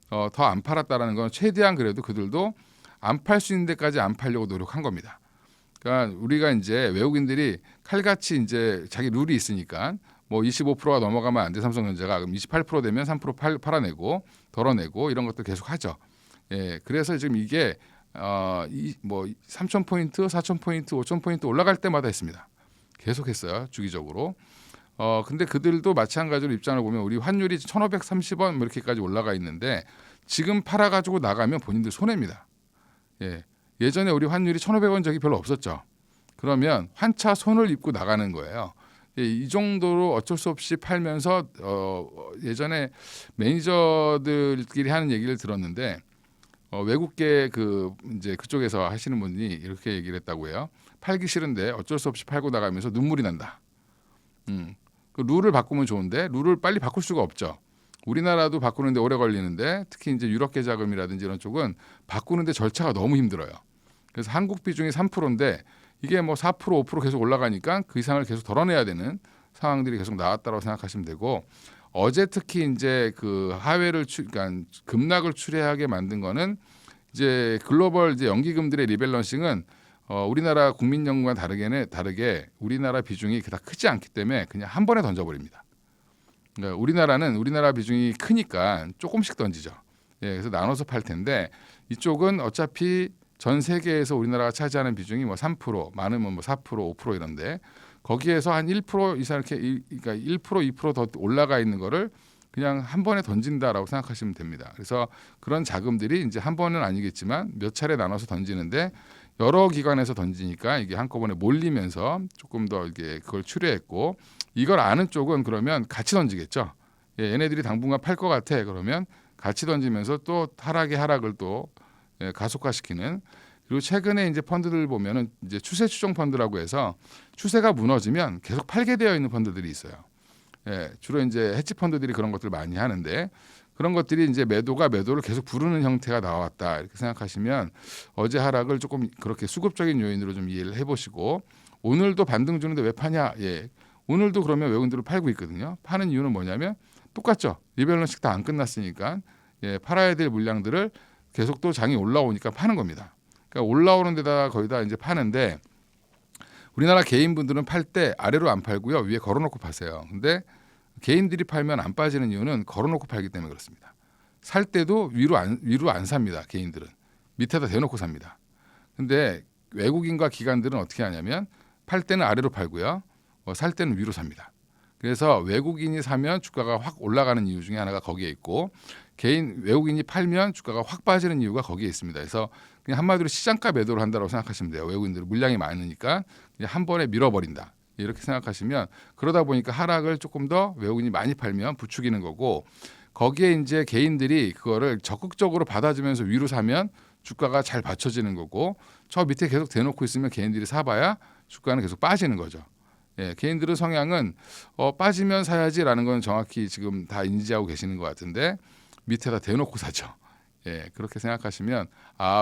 더 안 팔았다라는 건 최대한 그래도 그들도 안 팔 수 있는 데까지 안 팔려고 노력한 겁니다. 그러니까 우리가 이제 외국인들이 칼같이 이제 자기 룰이 있으니까 뭐 25%가 넘어가면 안 돼, 삼성전자가. 그럼 28% 되면 3% 팔아내고 덜어내고 이런 것도 계속 하죠. 예, 그래서 지금 이게 뭐 3,000포인트, 4,000포인트, 5,000포인트 올라갈 때마다 했습니다. 계속했어요, 주기적으로. 근데 그들도 마찬가지로 입장을 보면 우리 환율이 1,530원 뭐 이렇게까지 올라가 있는데 지금 팔아가지고 나가면 본인들 손해입니다. 예, 예전에 우리 환율이 1,500원 적이 별로 없었죠. 그러면 환차 손을 입고 나가는 거예요. 예, 이 정도로 어쩔 수 없이 팔면서 예전에 매니저들끼리 하는 얘기를 들었는데, 외국계 이제 그쪽에서 하시는 분이 이렇게 얘기를 했다고 해요. 팔기 싫은데 어쩔 수 없이 팔고 나가면서 눈물이 난다. 그 룰을 바꾸면 좋은데 룰을 빨리 바꿀 수가 없죠. 우리나라도 바꾸는데 오래 걸리는데, 특히 이제 유럽 계좌금이라든지 이런 쪽은 바꾸는데 절차가 너무 힘들어요. 그래서 한국 비중이 3%인데 이게 뭐 4%, 5% 계속 올라가니까 그 이상을 계속 덜어내야 되는 상황들이 계속 나왔다고 생각하시면 되고, 어제 특히 이제 그 하회를 그러니까 급락을 추리하게 만든 거는 이제 글로벌 이제 연기금들의 리밸런싱은 우리나라 국민연금과 다르게 우리나라 비중이 그닥 크지 않기 때문에 그냥 한 번에 던져버립니다. 그러니까 우리나라 비중이 크니까 조금씩 던지죠. 예, 그래서 나눠서 팔 텐데 이쪽은 어차피 전 세계에서 우리나라가 차지하는 비중이 뭐 3%, 많으면 뭐 4%, 5% 이런데 거기에서 한 1% 이상 이렇게 그러니까 1%, 2%더 올라가 있는 거를 그냥 한 번에 던진다라고 생각하시면 됩니다. 그래서 그런 자금들이 이제 한 번은 아니겠지만 몇 차례 나눠서 던지는데 여러 기관에서 던지니까 이게 한꺼번에 몰리면서 조금 더 이게 그걸 추려했고 이걸 아는 쪽은 그러면 같이 던지겠죠. 예, 얘네들이 당분간 팔 것 같아. 그러면 같이 던지면서 또 하락을 또 가속화시키는. 그리고 최근에 이제 펀드들 보면은 이제 추세 추종 펀드라고 해서 추세가 무너지면 계속 팔게 되어 있는 펀드들이 있어요. 예, 주로 이제 헤지 펀드들이 그런 것들을 많이 하는데 그런 것들이 이제 매도를 계속 부르는 형태가 나왔다 이렇게 생각하시면 어제 하락을 조금 그렇게 수급적인 요인으로 좀 이해를 해보시고 오늘도 반등 주는데 왜 파냐? 예, 오늘도 그러면 외국인들을 팔고 있거든요. 파는 이유는 뭐냐면 똑같죠. 리밸런싱 다 안 끝났으니까 예, 팔아야 될 물량들을 계속 또 장이 올라오니까 파는 겁니다. 그러니까 올라오는 데다가 거기다 이제 파는데 우리나라 개인분들은 팔 때 아래로 안 팔고요. 위에 걸어놓고 파세요. 근데 개인들이 팔면 안 빠지는 이유는 걸어놓고 팔기 때문에 그렇습니다. 살 때도 위로 안 삽니다. 개인들은 밑에다 대놓고 삽니다. 근데 외국인과 기관들은 어떻게 하냐면 팔 때는 아래로 팔고요. 살 때는 위로 삽니다. 그래서 외국인이 사면 주가가 확 올라가는 이유 중에 하나가 거기에 있고 외국인이 팔면 주가가 확 빠지는 이유가 거기에 있습니다. 그래서 그냥 한마디로 시장가 매도를 한다고 생각하시면 돼요. 외국인들 물량이 많으니까 그냥 한 번에 밀어버린다. 이렇게 생각하시면 그러다 보니까 하락을 조금 더 외국인이 많이 팔면 부추기는 거고 거기에 이제 개인들이 그거를 적극적으로 받아주면서 위로 사면 주가가 잘 받쳐지는 거고 저 밑에 계속 대놓고 있으면 개인들이 사봐야 주가는 계속 빠지는 거죠. 예, 개인들의 성향은 빠지면 사야지라는 건 정확히 지금 다 인지하고 계시는 것 같은데 밑에다 대놓고 사죠. 예, 그렇게 생각하시면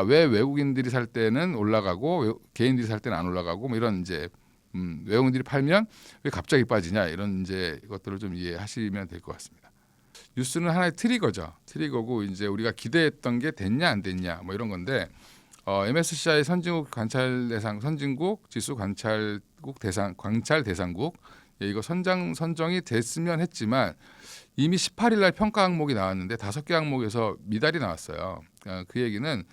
왜 외국인들이 살 때는 올라가고 개인들이 살 때는 안 올라가고 뭐 이런 이제 외국인들이 팔면 왜 갑자기 빠지냐 이런 이제 것들을 좀 이해하시면 될 것 같습니다. 뉴스는 하나의 트리거죠. 트리거고 이제 우리가 기대했던 게 됐냐 안 됐냐 뭐 이런 건데 MSCI 선진국 선진국 지수 관찰국 관찰 대상국 이거 선정이 됐으면 했지만 이미 18일 날 평가 항목이 나왔는데 5개 항목에서 미달이 나왔어요. 그 얘기는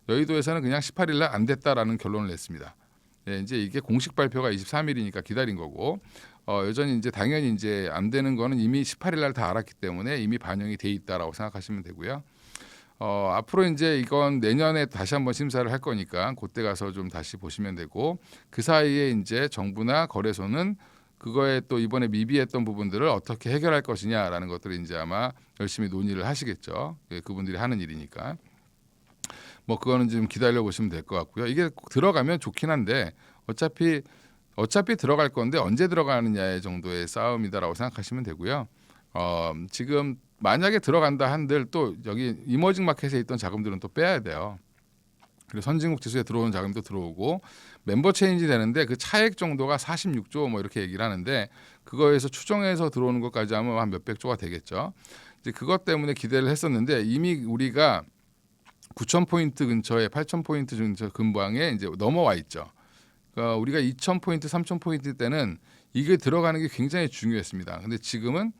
여의도에서는 그냥 18일 날 안 됐다라는 결론을 냈습니다. 예, 이제 이게 공식 발표가 23일이니까 기다린 거고 여전히 이제 당연히 이제 안 되는 거는 이미 18일 날 다 알았기 때문에 이미 반영이 돼 있다라고 생각하시면 되고요. 앞으로 이제 이건 내년에 다시 한번 심사를 할 거니까 그때 가서 좀 다시 보시면 되고 그 사이에 이제 정부나 거래소는 그거에 또 이번에 미비했던 부분들을 어떻게 해결할 것이냐라는 것들을 이제 아마 열심히 논의를 하시겠죠. 예, 그분들이 하는 일이니까. 뭐 그거는 좀 기다려 보시면 될 것 같고요. 이게 들어가면 좋긴 한데 어차피 들어갈 건데 언제 들어가느냐의 정도의 싸움이다라고 생각하시면 되고요. 지금 만약에 들어간다 한들 또 여기 이머징 마켓에 있던 자금들은 또 빼야 돼요. 그리고 선진국 지수에 들어오는 자금도 들어오고 멤버 체인지 되는데 그 차액 정도가 46조 뭐 이렇게 얘기를 하는데 그거에서 추정해서 들어오는 것까지 하면 한 몇백 조가 되겠죠. 이제 그것 때문에 기대를 했었는데 이미 우리가 9,000포인트 근처에 8,000포인트 근처 근방에 이제 넘어와 있죠. 그러니까 우리가 2,000포인트, 3,000포인트 때는 이게 들어가는 게 굉장히 중요했습니다. 근데 지금은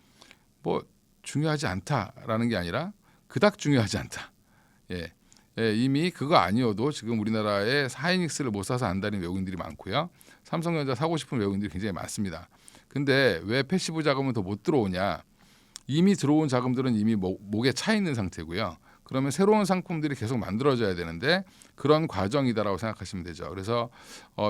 뭐 중요하지 않다라는 게 아니라 그닥 중요하지 않다. 예. 예, 이미 그거 아니어도 지금 우리나라에 하이닉스를 못 사서 안달인 외국인들이 많고요. 삼성전자 사고 싶은 외국인들이 굉장히 많습니다. 근데 왜 패시브 자금은 더 못 들어오냐? 이미 들어온 자금들은 이미 목에 차 있는 상태고요. 그러면 새로운 상품들이 계속 만들어져야 되는데 그런 과정이다라고 생각하시면 되죠. 그래서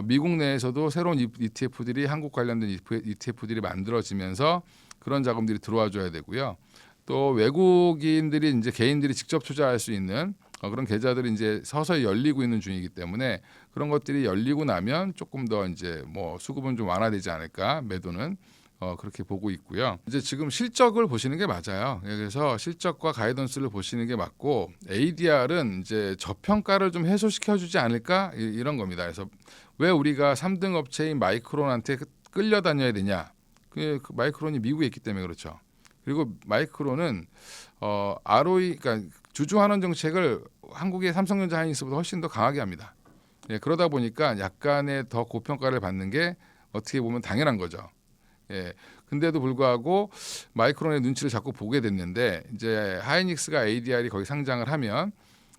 미국 내에서도 새로운 ETF들이 한국 관련된 ETF들이 만들어지면서 그런 자금들이 들어와 줘야 되고요. 또 외국인들이 이제 개인들이 직접 투자할 수 있는 그런 계좌들이 이제 서서히 열리고 있는 중이기 때문에 그런 것들이 열리고 나면 조금 더 이제 뭐 수급은 좀 완화되지 않을까 매도는 그렇게 보고 있고요. 이제 지금 실적을 보시는 게 맞아요. 그래서 실적과 가이던스를 보시는 게 맞고 ADR은 이제 저평가를 좀 해소시켜 주지 않을까 이런 겁니다. 그래서 왜 우리가 3등 업체인 마이크론한테 끌려다녀야 되냐? 그 마이크론이 미국에 있기 때문에 그렇죠. 그리고 마이크론은 ROE, 그러니까 주주환원 정책을 한국의 삼성전자 하이닉스보다 훨씬 더 강하게 합니다. 예, 그러다 보니까 약간의 더 고평가를 받는 게 어떻게 보면 당연한 거죠. 예, 근데도 불구하고 마이크론의 눈치를 자꾸 보게 됐는데 이제 하이닉스가 ADR이 거기 상장을 하면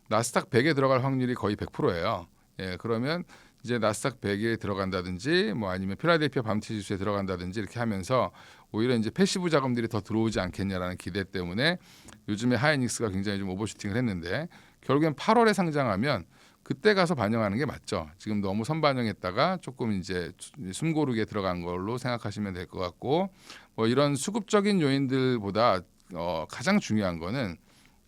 나스닥 100에 들어갈 확률이 거의 100%예요. 예, 그러면 이제 나스닥 100에 들어간다든지 뭐 아니면 필라델피아 밤티 지수에 들어간다든지 이렇게 하면서 오히려 이제 패시브 자금들이 더 들어오지 않겠냐라는 기대 때문에 요즘에 하이닉스가 굉장히 좀 오버슈팅을 했는데 결국엔 8월에 상장하면 그때 가서 반영하는 게 맞죠. 지금 너무 선반영했다가 조금 이제 숨고르게 들어간 걸로 생각하시면 될 것 같고 뭐 이런 수급적인 요인들보다 가장 중요한 거는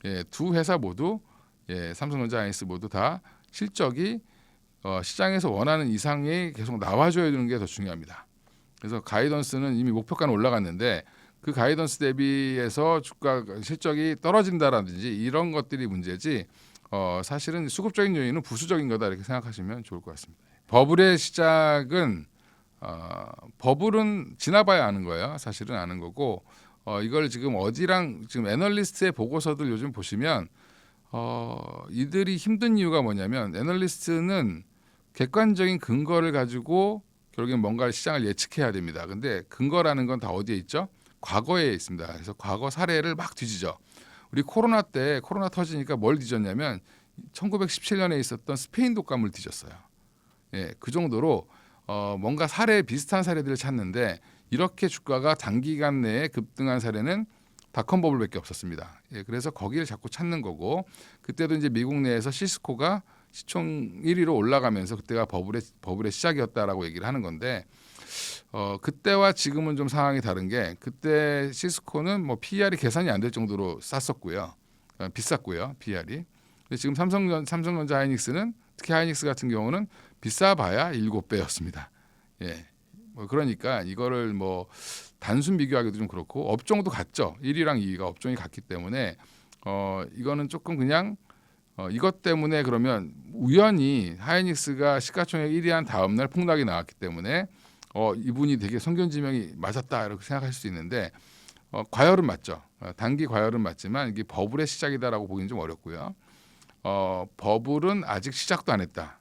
예, 두 회사 모두 예, 삼성전자, 하이닉스 모두 다 실적이 시장에서 원하는 이상이 계속 나와줘야 되는 게 더 중요합니다. 그래서 가이던스는 이미 목표가는 올라갔는데 그 가이던스 대비해서 주가 실적이 떨어진다라든지 이런 것들이 문제지 사실은 수급적인 요인은 부수적인 거다 이렇게 생각하시면 좋을 것 같습니다. 버블의 시작은 버블은 지나봐야 아는 거예요. 사실은 아는 거고 이걸 지금 어디랑 지금 애널리스트의 보고서들 요즘 보시면 이들이 힘든 이유가 뭐냐면 애널리스트는 객관적인 근거를 가지고 결국엔 뭔가 시장을 예측해야 됩니다. 근데 근거라는 건 다 어디에 있죠? 과거에 있습니다. 그래서 과거 사례를 막 뒤지죠. 우리 코로나 때 코로나 터지니까 뭘 뒤졌냐면 1917년에 있었던 스페인 독감을 뒤졌어요. 예, 그 정도로 뭔가 비슷한 사례들을 찾는데 이렇게 주가가 단기간 내에 급등한 사례는 닷컴 버블밖에 없었습니다. 예, 그래서 거기를 자꾸 찾는 거고 그때도 이제 미국 내에서 시스코가 시총 1위로 올라가면서 그때가 버블의 시작이었다라고 얘기를 하는 건데 그때와 지금은 좀 상황이 다른 게 그때 시스코는 뭐 PER이 계산이 안 될 정도로 쌌었고요. 비쌌고요. PER이. 근데 지금 삼성전자 하이닉스는 특히 하이닉스 같은 경우는 비싸봐야 7배였습니다. 예. 뭐 그러니까 이거를 뭐 단순 비교하기도 좀 그렇고 업종도 같죠. 1위랑 2위가 업종이 같기 때문에 이거는 조금 그냥 이것 때문에 그러면 우연히 하이닉스가 시가총액 1위 한 다음 날 폭락이 나왔기 때문에 이분이 되게 성견지명이 맞았다 이렇게 생각할 수 있는데 과열은 맞죠. 단기 과열은 맞지만 이게 버블의 시작이다라고 보기는 좀 어렵고요. 버블은 아직 시작도 안 했다.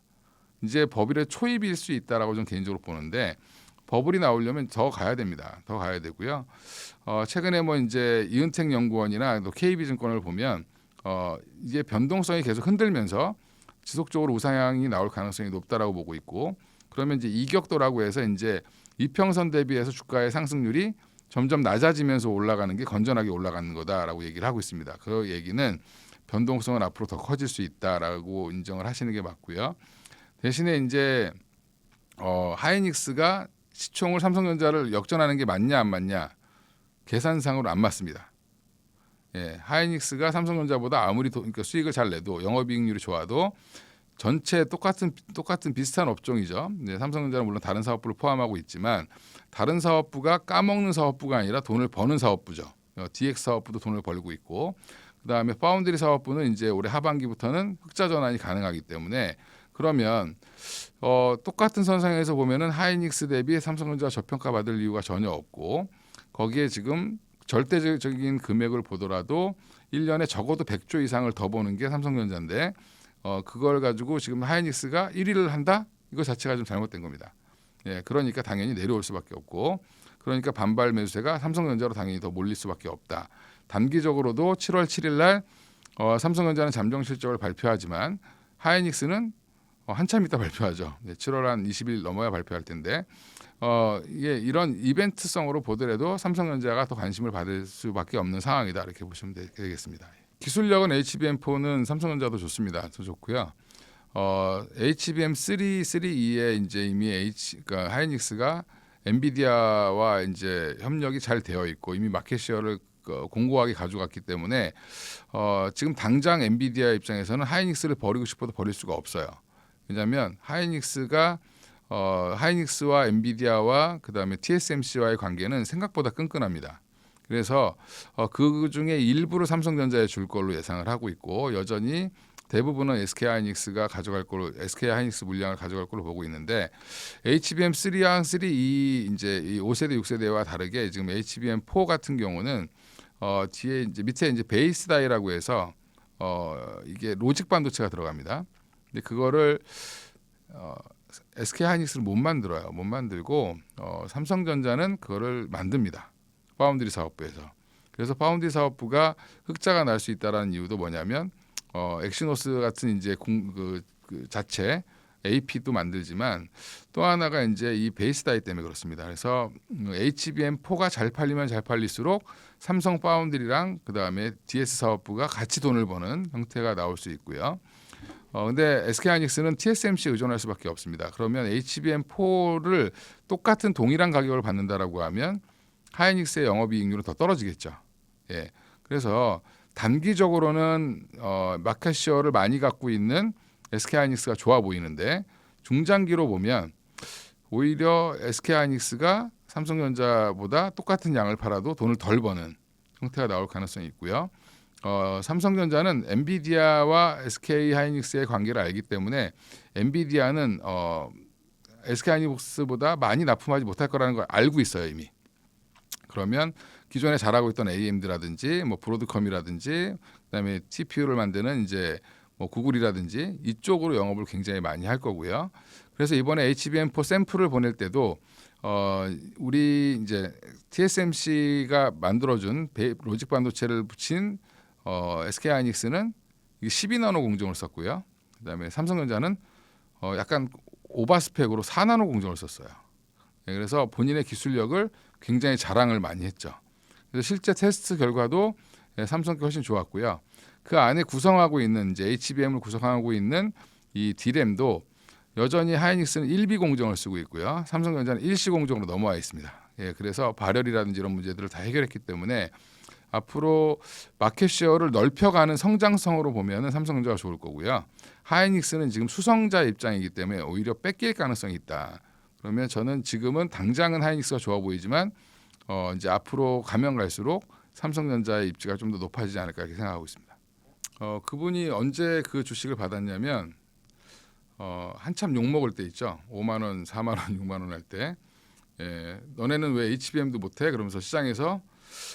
이제 버블의 초입일 수 있다라고 좀 개인적으로 보는데 버블이 나오려면 더 가야 됩니다. 더 가야 되고요. 최근에 뭐 이제 이은택 연구원이나 또 KB증권을 보면 이게 변동성이 계속 흔들면서 지속적으로 우상향이 나올 가능성이 높다라고 보고 있고 그러면 이제 이격도라고 해서 이제 이평선 대비해서 주가의 상승률이 점점 낮아지면서 올라가는 게 건전하게 올라가는 거다라고 얘기를 하고 있습니다. 그 얘기는 변동성은 앞으로 더 커질 수 있다라고 인정을 하시는 게 맞고요. 대신에 이제 하이닉스가 시총을 삼성전자를 역전하는 게 맞냐 안 맞냐 계산상으로 안 맞습니다. 예, 하이닉스가 삼성전자보다 아무리 그러니까 수익을 잘 내도 영업이익률이 좋아도 전체 똑같은 비슷한 업종이죠. 네, 삼성전자는 물론 다른 사업부를 포함하고 있지만 다른 사업부가 까먹는 사업부가 아니라 돈을 버는 사업부죠. DX 사업부도 돈을 벌고 있고 그다음에 파운드리 사업부는 이제 올해 하반기부터는 흑자 전환이 가능하기 때문에 그러면 똑같은 선상에서 보면은 하이닉스 대비 삼성전자 저평가 받을 이유가 전혀 없고 거기에 지금 절대적인 금액을 보더라도 1년에 적어도 100조 이상을 더 버는 게 삼성전자인데 그걸 가지고 지금 하이닉스가 1위를 한다? 이거 자체가 좀 잘못된 겁니다. 예, 그러니까 당연히 내려올 수밖에 없고 그러니까 반발 매수세가 삼성전자로 당연히 더 몰릴 수밖에 없다. 단기적으로도 7월 7일 날 삼성전자는 잠정 실적을 발표하지만 하이닉스는 한참 있다 발표하죠. 네, 7월 한 20일 넘어야 발표할 텐데 이게 이런 이벤트성으로 보더라도 삼성전자가 더 관심을 받을 수밖에 없는 상황이다 이렇게 보시면 되겠습니다. 기술력은 HBM4는 삼성전자도 좋습니다. 더 좋고요. HBM3E3E에 이제 이미 그러니까 하이닉스가 엔비디아와 이제 협력이 잘 되어 있고 이미 마켓시어를 공고하게 가져갔기 때문에 지금 당장 엔비디아 입장에서는 하이닉스를 버리고 싶어도 버릴 수가 없어요. 왜냐하면 하이닉스와 엔비디아와 그다음에 TSMC와의 관계는 생각보다 끈끈합니다. 그래서 그 중에 일부를 삼성전자에 줄 걸로 예상을 하고 있고 여전히 대부분은 SK 하이닉스 물량을 가져갈 걸로 보고 있는데 HBM3랑 3E 이제 이 5세대 6세대와 다르게 지금 HBM4 같은 경우는 뒤에 이제 밑에 이제 베이스 다이라고 해서 이게 로직 반도체가 들어갑니다. 근데 그거를 SK 하이닉스는 못 만들어요. 못 만들고 삼성전자는 그거를 만듭니다. 파운드리 사업부에서. 그래서 파운드리 사업부가 흑자가 날 수 있다라는 이유도 뭐냐면 엑시노스 같은 이제 그 자체 AP도 만들지만 또 하나가 이제 이 베이스 다이 때문에 그렇습니다. 그래서 HBM4가 잘 팔리면 잘 팔릴수록 삼성 파운드리랑 그다음에 DS 사업부가 같이 돈을 버는 형태가 나올 수 있고요. 근데 SK하이닉스는 TSMC에 의존할 수밖에 없습니다. 그러면 HBM4를 똑같은 동일한 가격을 받는다라고 하면 하이닉스의 영업이익률은 더 떨어지겠죠. 예. 그래서 단기적으로는 마켓시어를 많이 갖고 있는 SK하이닉스가 좋아 보이는데 중장기로 보면 오히려 SK하이닉스가 삼성전자보다 똑같은 양을 팔아도 돈을 덜 버는 형태가 나올 가능성이 있고요. 삼성전자는 엔비디아와 SK하이닉스의 관계를 알기 때문에 엔비디아는 SK하이닉스보다 많이 납품하지 못할 거라는 걸 알고 있어요 이미. 그러면 기존에 잘하고 있던 AMD라든지 뭐 브로드컴이라든지 그다음에 TPU를 만드는 이제 뭐 구글이라든지 이쪽으로 영업을 굉장히 많이 할 거고요. 그래서 이번에 HBM4 샘플을 보낼 때도 우리 이제 TSMC가 만들어준 로직 반도체를 붙인 SK하이닉스는 12나노 공정을 썼고요. 그다음에 삼성전자는 약간 오버 스펙으로 4나노 공정을 썼어요. 네, 그래서 본인의 기술력을 굉장히 자랑을 많이 했죠. 그래서 실제 테스트 결과도 삼성이 훨씬 좋았고요. 그 안에 구성하고 있는 이제 HBM을 구성하고 있는 이 D램도 여전히 하이닉스는 1비 공정을 쓰고 있고요. 삼성전자는 1시 공정으로 넘어와 있습니다. 예, 그래서 발열이라든지 이런 문제들을 다 해결했기 때문에 앞으로 마켓시어를 넓혀가는 성장성으로 보면은 삼성전자가 좋을 거고요. 하이닉스는 지금 수성자 입장이기 때문에 오히려 뺏길 가능성이 있다. 그러면 저는 지금은 당장은 하이닉스가 좋아 보이지만 이제 앞으로 가면 갈수록 삼성전자의 입지가 좀 더 높아지지 않을까 이렇게 생각하고 있습니다. 그분이 언제 그 주식을 받았냐면 한참 욕 먹을 때 있죠. 5만 원, 4만 원, 6만 원 할 때. 예, 너네는 왜 HBM도 못해? 그러면서 시장에서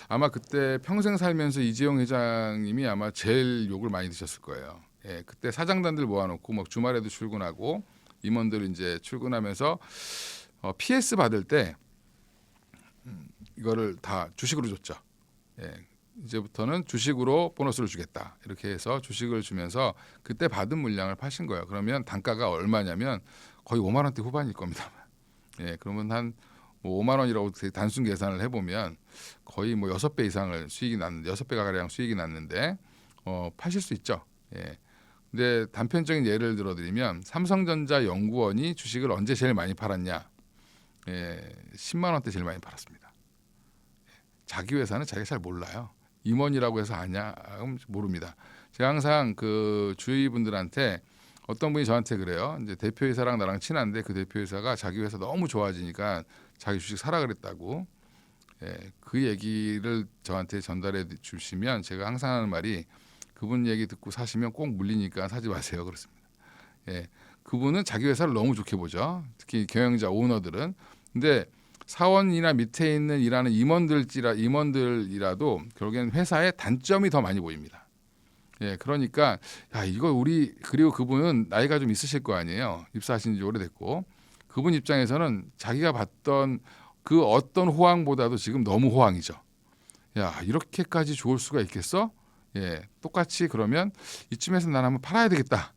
아마 그때 평생 살면서 이재용 회장님이 아마 제일 욕을 많이 드셨을 거예요. 예, 그때 사장단들 모아놓고 막 주말에도 출근하고 임원들 이제 출근하면서 PS 받을 때 이거를 다 주식으로 줬죠. 예, 이제부터는 주식으로 보너스를 주겠다. 이렇게 해서 주식을 주면서 그때 받은 물량을 파신 거예요. 그러면 단가가 얼마냐면 거의 5만 원대 후반일 겁니다. 예, 그러면 한 뭐 5만 원이라고 단순 계산을 해보면 거의 뭐 6배 이상을 수익이 났는데 6배가 가량 수익이 났는데 파실 수 있죠. 예. 근데 단편적인 예를 들어드리면 삼성전자 연구원이 주식을 언제 제일 많이 팔았냐? 예, 10만 원대 제일 많이 팔았습니다. 자기 회사는 자기가 잘 몰라요. 임원이라고 해서 아냐? 모릅니다. 제가 항상 그 주위 분들한테 어떤 분이 저한테 그래요. 이제 대표이사랑 나랑 친한데 그 대표이사가 자기 회사 너무 좋아지니까 자기 주식 사라 그랬다고. 예, 그 얘기를 저한테 전달해 주시면 제가 항상 하는 말이 그분 얘기 듣고 사시면 꼭 물리니까 사지 마세요. 그렇습니다. 예, 그분은 자기 회사를 너무 좋게 보죠. 특히 경영자 오너들은. 근데 사원이나 밑에 있는 일하는 임원들이라도 결국에는 회사의 단점이 더 많이 보입니다. 예, 그러니까 야 이거 그리고 그분은 나이가 좀 있으실 거 아니에요. 입사하신 지 오래됐고 그분 입장에서는 자기가 봤던 그 어떤 호황보다도 지금 너무 호황이죠. 야 이렇게까지 좋을 수가 있겠어? 예, 똑같이 그러면 이쯤에서 난 한번 팔아야 되겠다.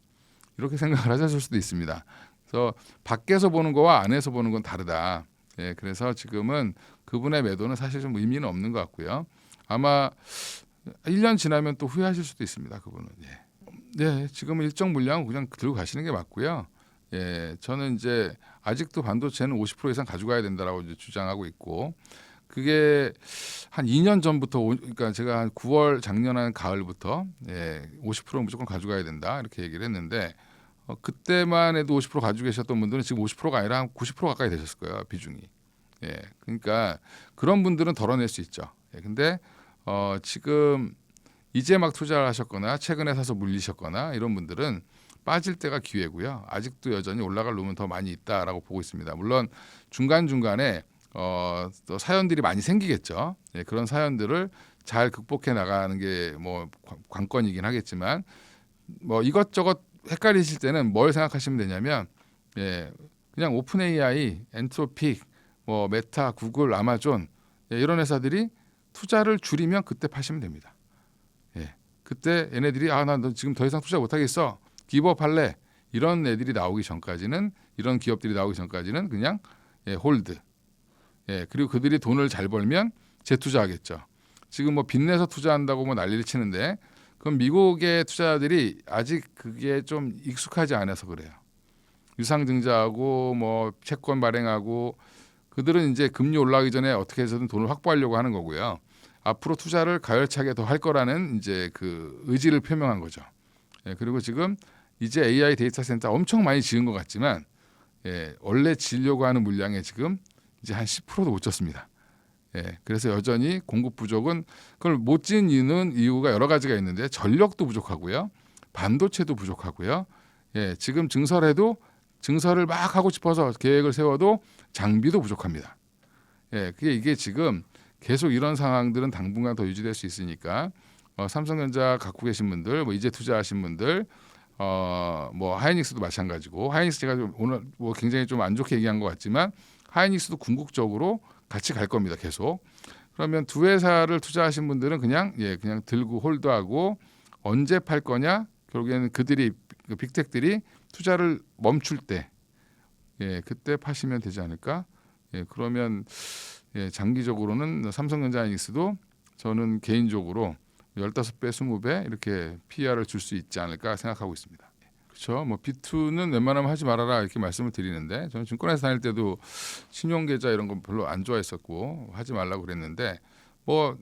이렇게 생각을 하셨을 수도 있습니다. 그래서 밖에서 보는 거와 안에서 보는 건 다르다. 예, 그래서 지금은 그분의 매도는 사실 좀 의미는 없는 것 같고요. 아마 1년 지나면 또 후회하실 수도 있습니다. 그분은. 예. 네, 지금은 일정 물량은 그냥 들고 가시는 게 맞고요. 예, 저는 이제 아직도 반도체는 50% 이상 가져가야 된다라고 이제 주장하고 있고 그게 한 2년 전부터 그러니까 제가 한 9월 작년 한 가을부터 50% 무조건 가져가야 된다 이렇게 얘기를 했는데 그때만 해도 50% 가지고 계셨던 분들은 지금 50%가 아니라 한 90% 가까이 되셨을 거예요 비중이. 예, 그러니까 그런 분들은 덜어낼 수 있죠. 예, 근데 지금 이제 막 투자를 하셨거나 최근에 사서 물리셨거나 이런 분들은 빠질 때가 기회고요. 아직도 여전히 올라갈 룸은 더 많이 있다라고 보고 있습니다. 물론 중간 중간에 또 사연들이 많이 생기겠죠. 예, 그런 사연들을 잘 극복해 나가는 게 뭐 관건이긴 하겠지만 뭐 이것저것 헷갈리실 때는 뭘 생각하시면 되냐면 예, 그냥 오픈 AI, 엔트로픽, 뭐 메타, 구글, 아마존 이런 회사들이 투자를 줄이면 그때 파시면 됩니다. 예, 그때 얘네들이 나 너 지금 더 이상 투자 못 하겠어, 기브업 할래, 이런 애들이 나오기 전까지는 이런 기업들이 나오기 전까지는 그냥 홀드. 그리고 그들이 돈을 잘 벌면 재투자하겠죠. 지금 뭐 빚내서 투자한다고 뭐 난리를 치는데 그럼 미국의 투자자들이 아직 그게 좀 익숙하지 않아서 그래요. 유상증자하고 뭐 채권 발행하고 그들은 이제 금리 올라가기 전에 어떻게 해서든 돈을 확보하려고 하는 거고요. 앞으로 투자를 가열차게 더 할 거라는 이제 그 의지를 표명한 거죠. 그리고 지금 이제 AI 데이터 센터 엄청 많이 지은 것 같지만 원래 지으려고 하는 물량에 지금 이제 한 10%도 못 졌습니다. 그래서 여전히 공급 부족은 그걸 못 지은 이유가 여러 가지가 있는데 전력도 부족하고요, 반도체도 부족하고요. 지금 증설을 막 하고 싶어서 계획을 세워도 장비도 부족합니다. 이게 지금 계속 이런 상황들은 당분간 더 유지될 수 있으니까 삼성전자 갖고 계신 분들, 뭐 이제 투자하신 분들, 뭐 하이닉스도 마찬가지고, 하이닉스 제가 좀 오늘 뭐 굉장히 좀 안 좋게 얘기한 것 같지만 하이닉스도 궁극적으로 같이 갈 겁니다. 계속. 그러면 두 회사를 투자하신 분들은 그냥 들고 홀드하고 언제 팔 거냐? 결국에는 그들이 그 빅텍들이 투자를 멈출 때 그때 파시면 되지 않을까? 그러면 장기적으로는 삼성전자 하이닉스도 저는 개인적으로 15배, 20배 이렇게 PER을 줄 수 있지 않을까 생각하고 있습니다. 그렇죠. 뭐 B2는 웬만하면 하지 말아라 이렇게 말씀을 드리는데 저는 증권회사 다닐 때도 신용계좌 이런 건 별로 안 좋아했었고 하지 말라고 그랬는데 뭐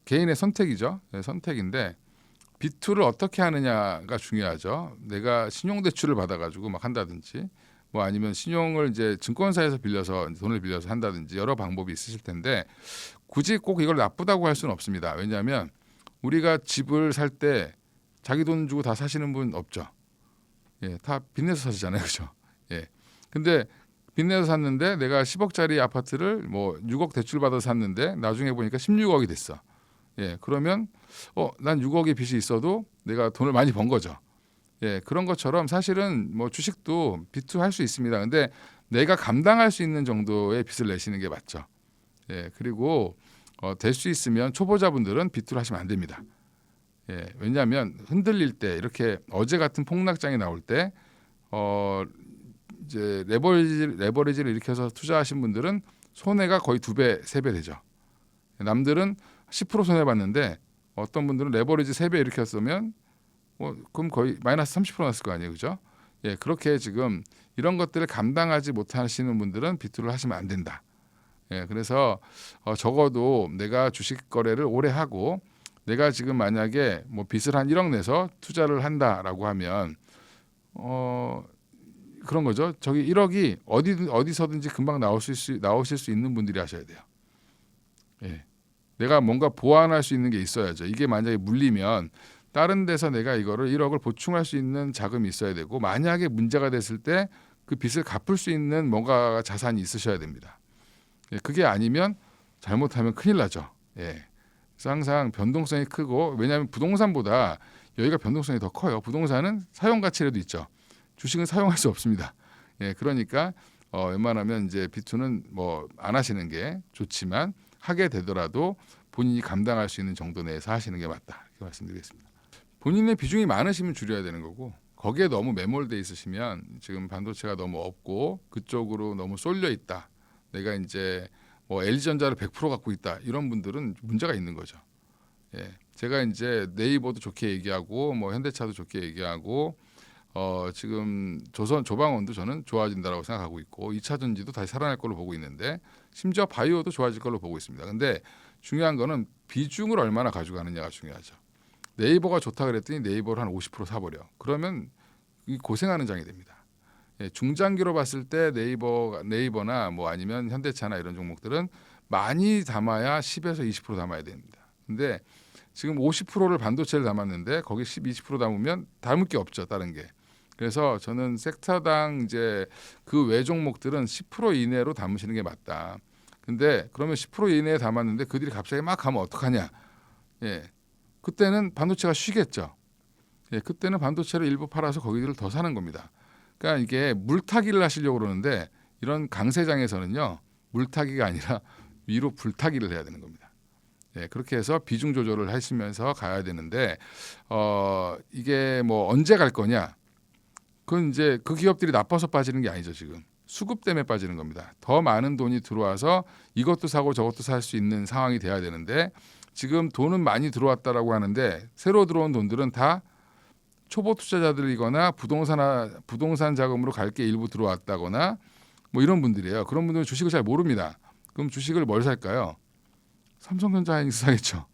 개인의 선택이죠. 선택인데 B2를 어떻게 하느냐가 중요하죠. 내가 신용대출을 받아가지고 막 한다든지 뭐 아니면 신용을 이제 증권사에서 빌려서 돈을 빌려서 한다든지 여러 방법이 있으실 텐데 굳이 꼭 이걸 나쁘다고 할 수는 없습니다. 왜냐하면 우리가 집을 살 때 자기 돈 주고 다 사시는 분 없죠. 다 빚내서 사시잖아요, 그렇죠? 근데 빚내서 샀는데 내가 10억짜리 아파트를 뭐 6억 대출 받아서 샀는데 나중에 보니까 16억이 됐어. 그러면 난 6억의 빚이 있어도 내가 돈을 많이 번 거죠. 그런 것처럼 사실은 뭐 주식도 B2 할 수 있습니다. 근데 내가 감당할 수 있는 정도의 빚을 내시는 게 맞죠. 그리고 될 수 있으면 초보자분들은 B2를 하시면 안 됩니다. 왜냐하면 흔들릴 때 이렇게 어제 같은 폭락장이 나올 때 이제 레버리지를 일으켜서 투자하신 분들은 손해가 거의 2배, 3배 되죠. 남들은 10% 손해 봤는데 어떤 분들은 레버리지 3배 일으켰으면 그럼 거의 마이너스 30% 났을 거 아니에요, 그죠? 그렇게 지금 이런 것들을 감당하지 못하시는 분들은 B2를 하시면 안 된다. 그래서 적어도 내가 주식 거래를 오래 하고 내가 지금 만약에 뭐 빚을 한 1억 내서 투자를 한다라고 하면 그런 거죠. 저기 1억이 어디서든지 금방 나오실 수 있는 분들이 하셔야 돼요. 내가 뭔가 보완할 수 있는 게 있어야죠. 이게 만약에 물리면 다른 데서 내가 이거를 1억을 보충할 수 있는 자금이 있어야 되고 만약에 문제가 됐을 때 그 빚을 갚을 수 있는 뭔가 자산이 있으셔야 됩니다. 그게 아니면 잘못하면 큰일 나죠. 그래서 항상 변동성이 크고 왜냐하면 부동산보다 여기가 변동성이 더 커요. 부동산은 사용 가치라도 있죠. 주식은 사용할 수 없습니다. 그러니까 웬만하면 이제 B2는 뭐 안 하시는 게 좋지만 하게 되더라도 본인이 감당할 수 있는 정도 내에서 하시는 게 맞다 이렇게 말씀드리겠습니다. 본인의 비중이 많으시면 줄여야 되는 거고 거기에 너무 매몰돼 있으시면 지금 반도체가 너무 없고 그쪽으로 너무 쏠려 있다. 내가 이제 뭐 LG전자를 100% 갖고 있다. 이런 분들은 문제가 있는 거죠. 제가 이제 네이버도 좋게 얘기하고 뭐 현대차도 좋게 얘기하고 지금 조방원도 저는 좋아진다라고 생각하고 있고 2차전지도 다시 살아날 걸로 보고 있는데 심지어 바이오도 좋아질 걸로 보고 있습니다. 근데 중요한 거는 비중을 얼마나 가져가느냐가 중요하죠. 네이버가 좋다 그랬더니 네이버를 한 50% 사버려. 그러면 고생하는 장이 됩니다. 중장기로 봤을 때 네이버나 뭐 아니면 현대차나 이런 종목들은 많이 담아야 10에서 20% 담아야 됩니다. 근데 지금 50%를 반도체를 담았는데 거기 10, 20% 담으면 담을 게 없죠, 다른 게. 그래서 저는 섹터당 이제 그 외 종목들은 10% 이내로 담으시는 게 맞다. 근데 그러면 10% 이내에 담았는데 그들이 갑자기 막 가면 어떡하냐? 예, 그때는 반도체가 쉬겠죠. 예, 그때는 반도체를 일부 팔아서 거기를 더 사는 겁니다. 그러니까 이게 물타기를 하시려고 그러는데 이런 강세장에서는요 물타기가 아니라 위로 불타기를 해야 되는 겁니다. 예, 그렇게 해서 비중 조절을 하시면서 가야 되는데 이게 뭐 언제 갈 거냐? 그건 이제 그 기업들이 나빠서 빠지는 게 아니죠. 지금 수급 때문에 빠지는 겁니다. 더 많은 돈이 들어와서 이것도 사고 저것도 살 수 있는 상황이 돼야 되는데 지금 돈은 많이 들어왔다라고 하는데 새로 들어온 돈들은 다 초보 투자자들이거나 부동산 자금으로 갈 게 일부 들어왔다거나 뭐 이런 분들이에요. 그런 분들은 주식을 잘 모릅니다. 그럼 주식을 뭘 살까요? 삼성전자 하이닉스 사겠죠.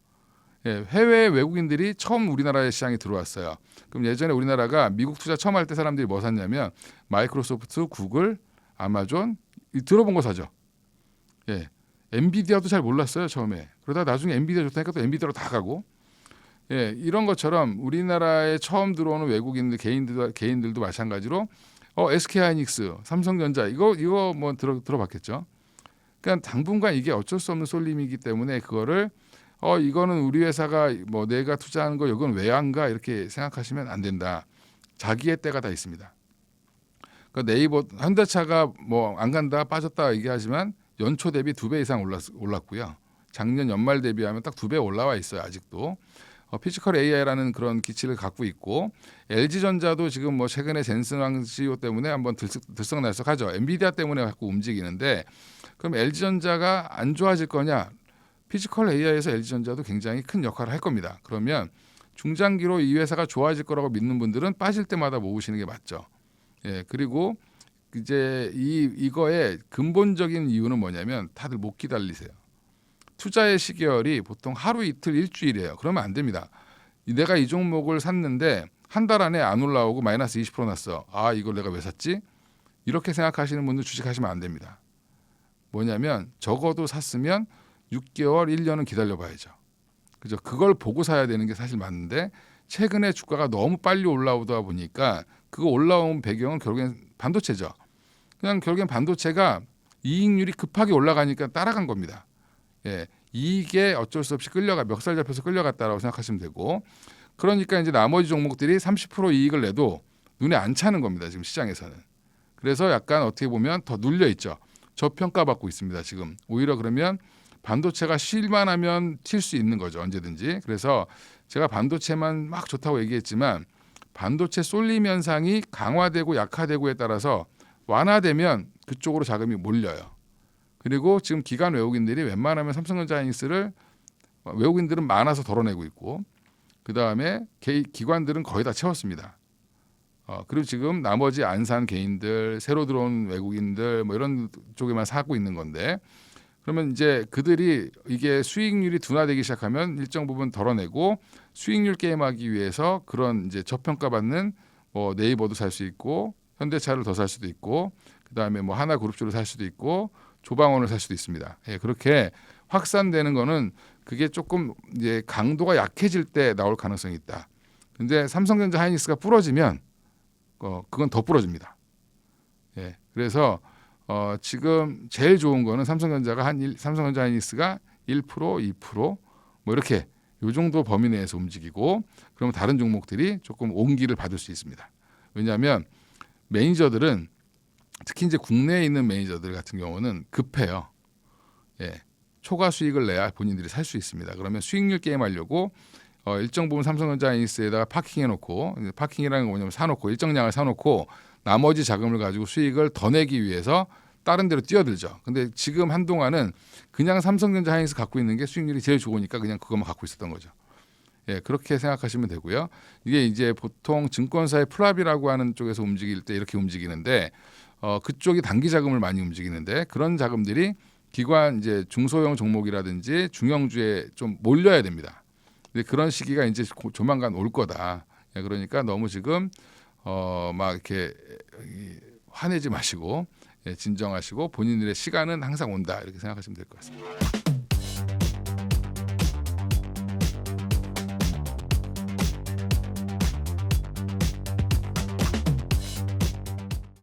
예, 해외 외국인들이 처음 우리나라의 시장에 들어왔어요. 그럼 예전에 우리나라가 미국 투자 처음 할 때 사람들이 뭐 샀냐면 마이크로소프트, 구글, 아마존 들어본 거 사죠. 예, 엔비디아도 잘 몰랐어요 처음에. 그러다 나중에 엔비디아 좋다니까 또 엔비디아로 다 가고. 예, 이런 것처럼 우리나라에 처음 들어오는 외국인들 개인들도 마찬가지로 SK 하이닉스, 삼성전자 이거 뭐 들어봤겠죠. 그러니까 당분간 이게 어쩔 수 없는 쏠림이기 때문에 그거를 이거는 우리 회사가 뭐 내가 투자하는 거 이건 왜 안 가 이렇게 생각하시면 안 된다. 자기의 때가 다 있습니다. 그러니까 네이버 현대차가 뭐 안 간다 빠졌다 얘기하지만 연초 대비 2배 이상 올랐고요. 작년 연말 대비하면 딱 2배 올라와 있어요. 아직도. 피지컬 AI라는 그런 기치를 갖고 있고 LG전자도 지금 뭐 최근에 젠슨왕 CEO 때문에 한번 들썩날썩하죠. 엔비디아 때문에 자꾸 움직이는데 그럼 LG전자가 안 좋아질 거냐? 피지컬 AI에서 LG전자도 굉장히 큰 역할을 할 겁니다. 그러면 중장기로 이 회사가 좋아질 거라고 믿는 분들은 빠질 때마다 모으시는 게 맞죠. 예, 그리고 이제 이거의 근본적인 이유는 뭐냐면 다들 못 기다리세요. 투자의 시계열이 보통 하루 이틀 일주일이에요. 그러면 안 됩니다. 내가 이 종목을 샀는데 한 달 안에 안 올라오고 마이너스 20% 났어. 아 이걸 내가 왜 샀지? 이렇게 생각하시는 분들 주식하시면 안 됩니다. 뭐냐면 적어도 샀으면 6개월, 1년은 기다려봐야죠. 그죠? 그걸 보고 사야 되는 게 사실 맞는데 최근에 주가가 너무 빨리 올라오다 보니까 그거 올라온 배경은 결국엔 반도체죠. 그냥 결국엔 반도체가 이익률이 급하게 올라가니까 따라간 겁니다. 예, 이게 어쩔 수 없이 멱살 잡혀서 끌려갔다라고 생각하시면 되고 그러니까 이제 나머지 종목들이 30% 이익을 내도 눈에 안 차는 겁니다. 지금 시장에서는. 그래서 약간 어떻게 보면 더 눌려 있죠. 저평가받고 있습니다. 지금 오히려 그러면 반도체가 쉴만하면 튈 수 있는 거죠. 언제든지. 그래서 제가 반도체만 막 좋다고 얘기했지만 반도체 쏠림 현상이 강화되고 약화되고에 따라서 완화되면 그쪽으로 자금이 몰려요. 그리고 지금 기관 외국인들이 웬만하면 삼성전자 하이닉스를 외국인들은 많아서 덜어내고 있고 그 다음에 기관들은 거의 다 채웠습니다. 그리고 지금 나머지 안 산 개인들, 새로 들어온 외국인들 뭐 이런 쪽에만 사고 있는 건데 그러면 이제 그들이 이게 수익률이 둔화되기 시작하면 일정 부분 덜어내고 수익률 게임하기 위해서 그런 이제 저평가받는 뭐 네이버도 살 수 있고 현대차를 더 살 수도 있고 그 다음에 뭐 하나그룹주를 살 수도 있고 조방원을 살 수도 있습니다. 예, 그렇게 확산되는 거는 그게 조금 이제 강도가 약해질 때 나올 가능성이 있다. 근데 삼성전자 하이닉스가 부러지면 그건 더 부러집니다. 예, 그래서 지금 제일 좋은 거는 삼성전자 하이닉스가 1%, 2%뭐 이렇게 요 정도 범위 내에서 움직이고 그러면 다른 종목들이 조금 온기를 받을 수 있습니다. 왜냐하면 매니저들은 특히 이제 국내에 있는 매니저들 같은 경우는 급해요. 예, 초과 수익을 내야 본인들이 살 수 있습니다. 그러면 수익률 게임 하려고 일정 부분 삼성전자 하이닉스에다가 파킹해놓고 파킹이라는 건 뭐냐면 사놓고 일정량을 사놓고 나머지 자금을 가지고 수익을 더 내기 위해서 다른 데로 뛰어들죠. 근데 지금 한동안은 그냥 삼성전자 하이닉스 갖고 있는 게 수익률이 제일 좋으니까 그냥 그것만 갖고 있었던 거죠. 예, 그렇게 생각하시면 되고요. 이게 이제 보통 증권사의 플랍이라고 하는 쪽에서 움직일 때 이렇게 움직이는데 그쪽이 단기 자금을 많이 움직이는데 그런 자금들이 기관 이제 중소형 종목이라든지 중형주에 좀 몰려야 됩니다. 근데 그런 시기가 이제 조만간 올 거다. 예, 그러니까 너무 지금 막 이렇게 화내지 마시고 예, 진정하시고 본인들의 시간은 항상 온다 이렇게 생각하시면 될 것 같습니다.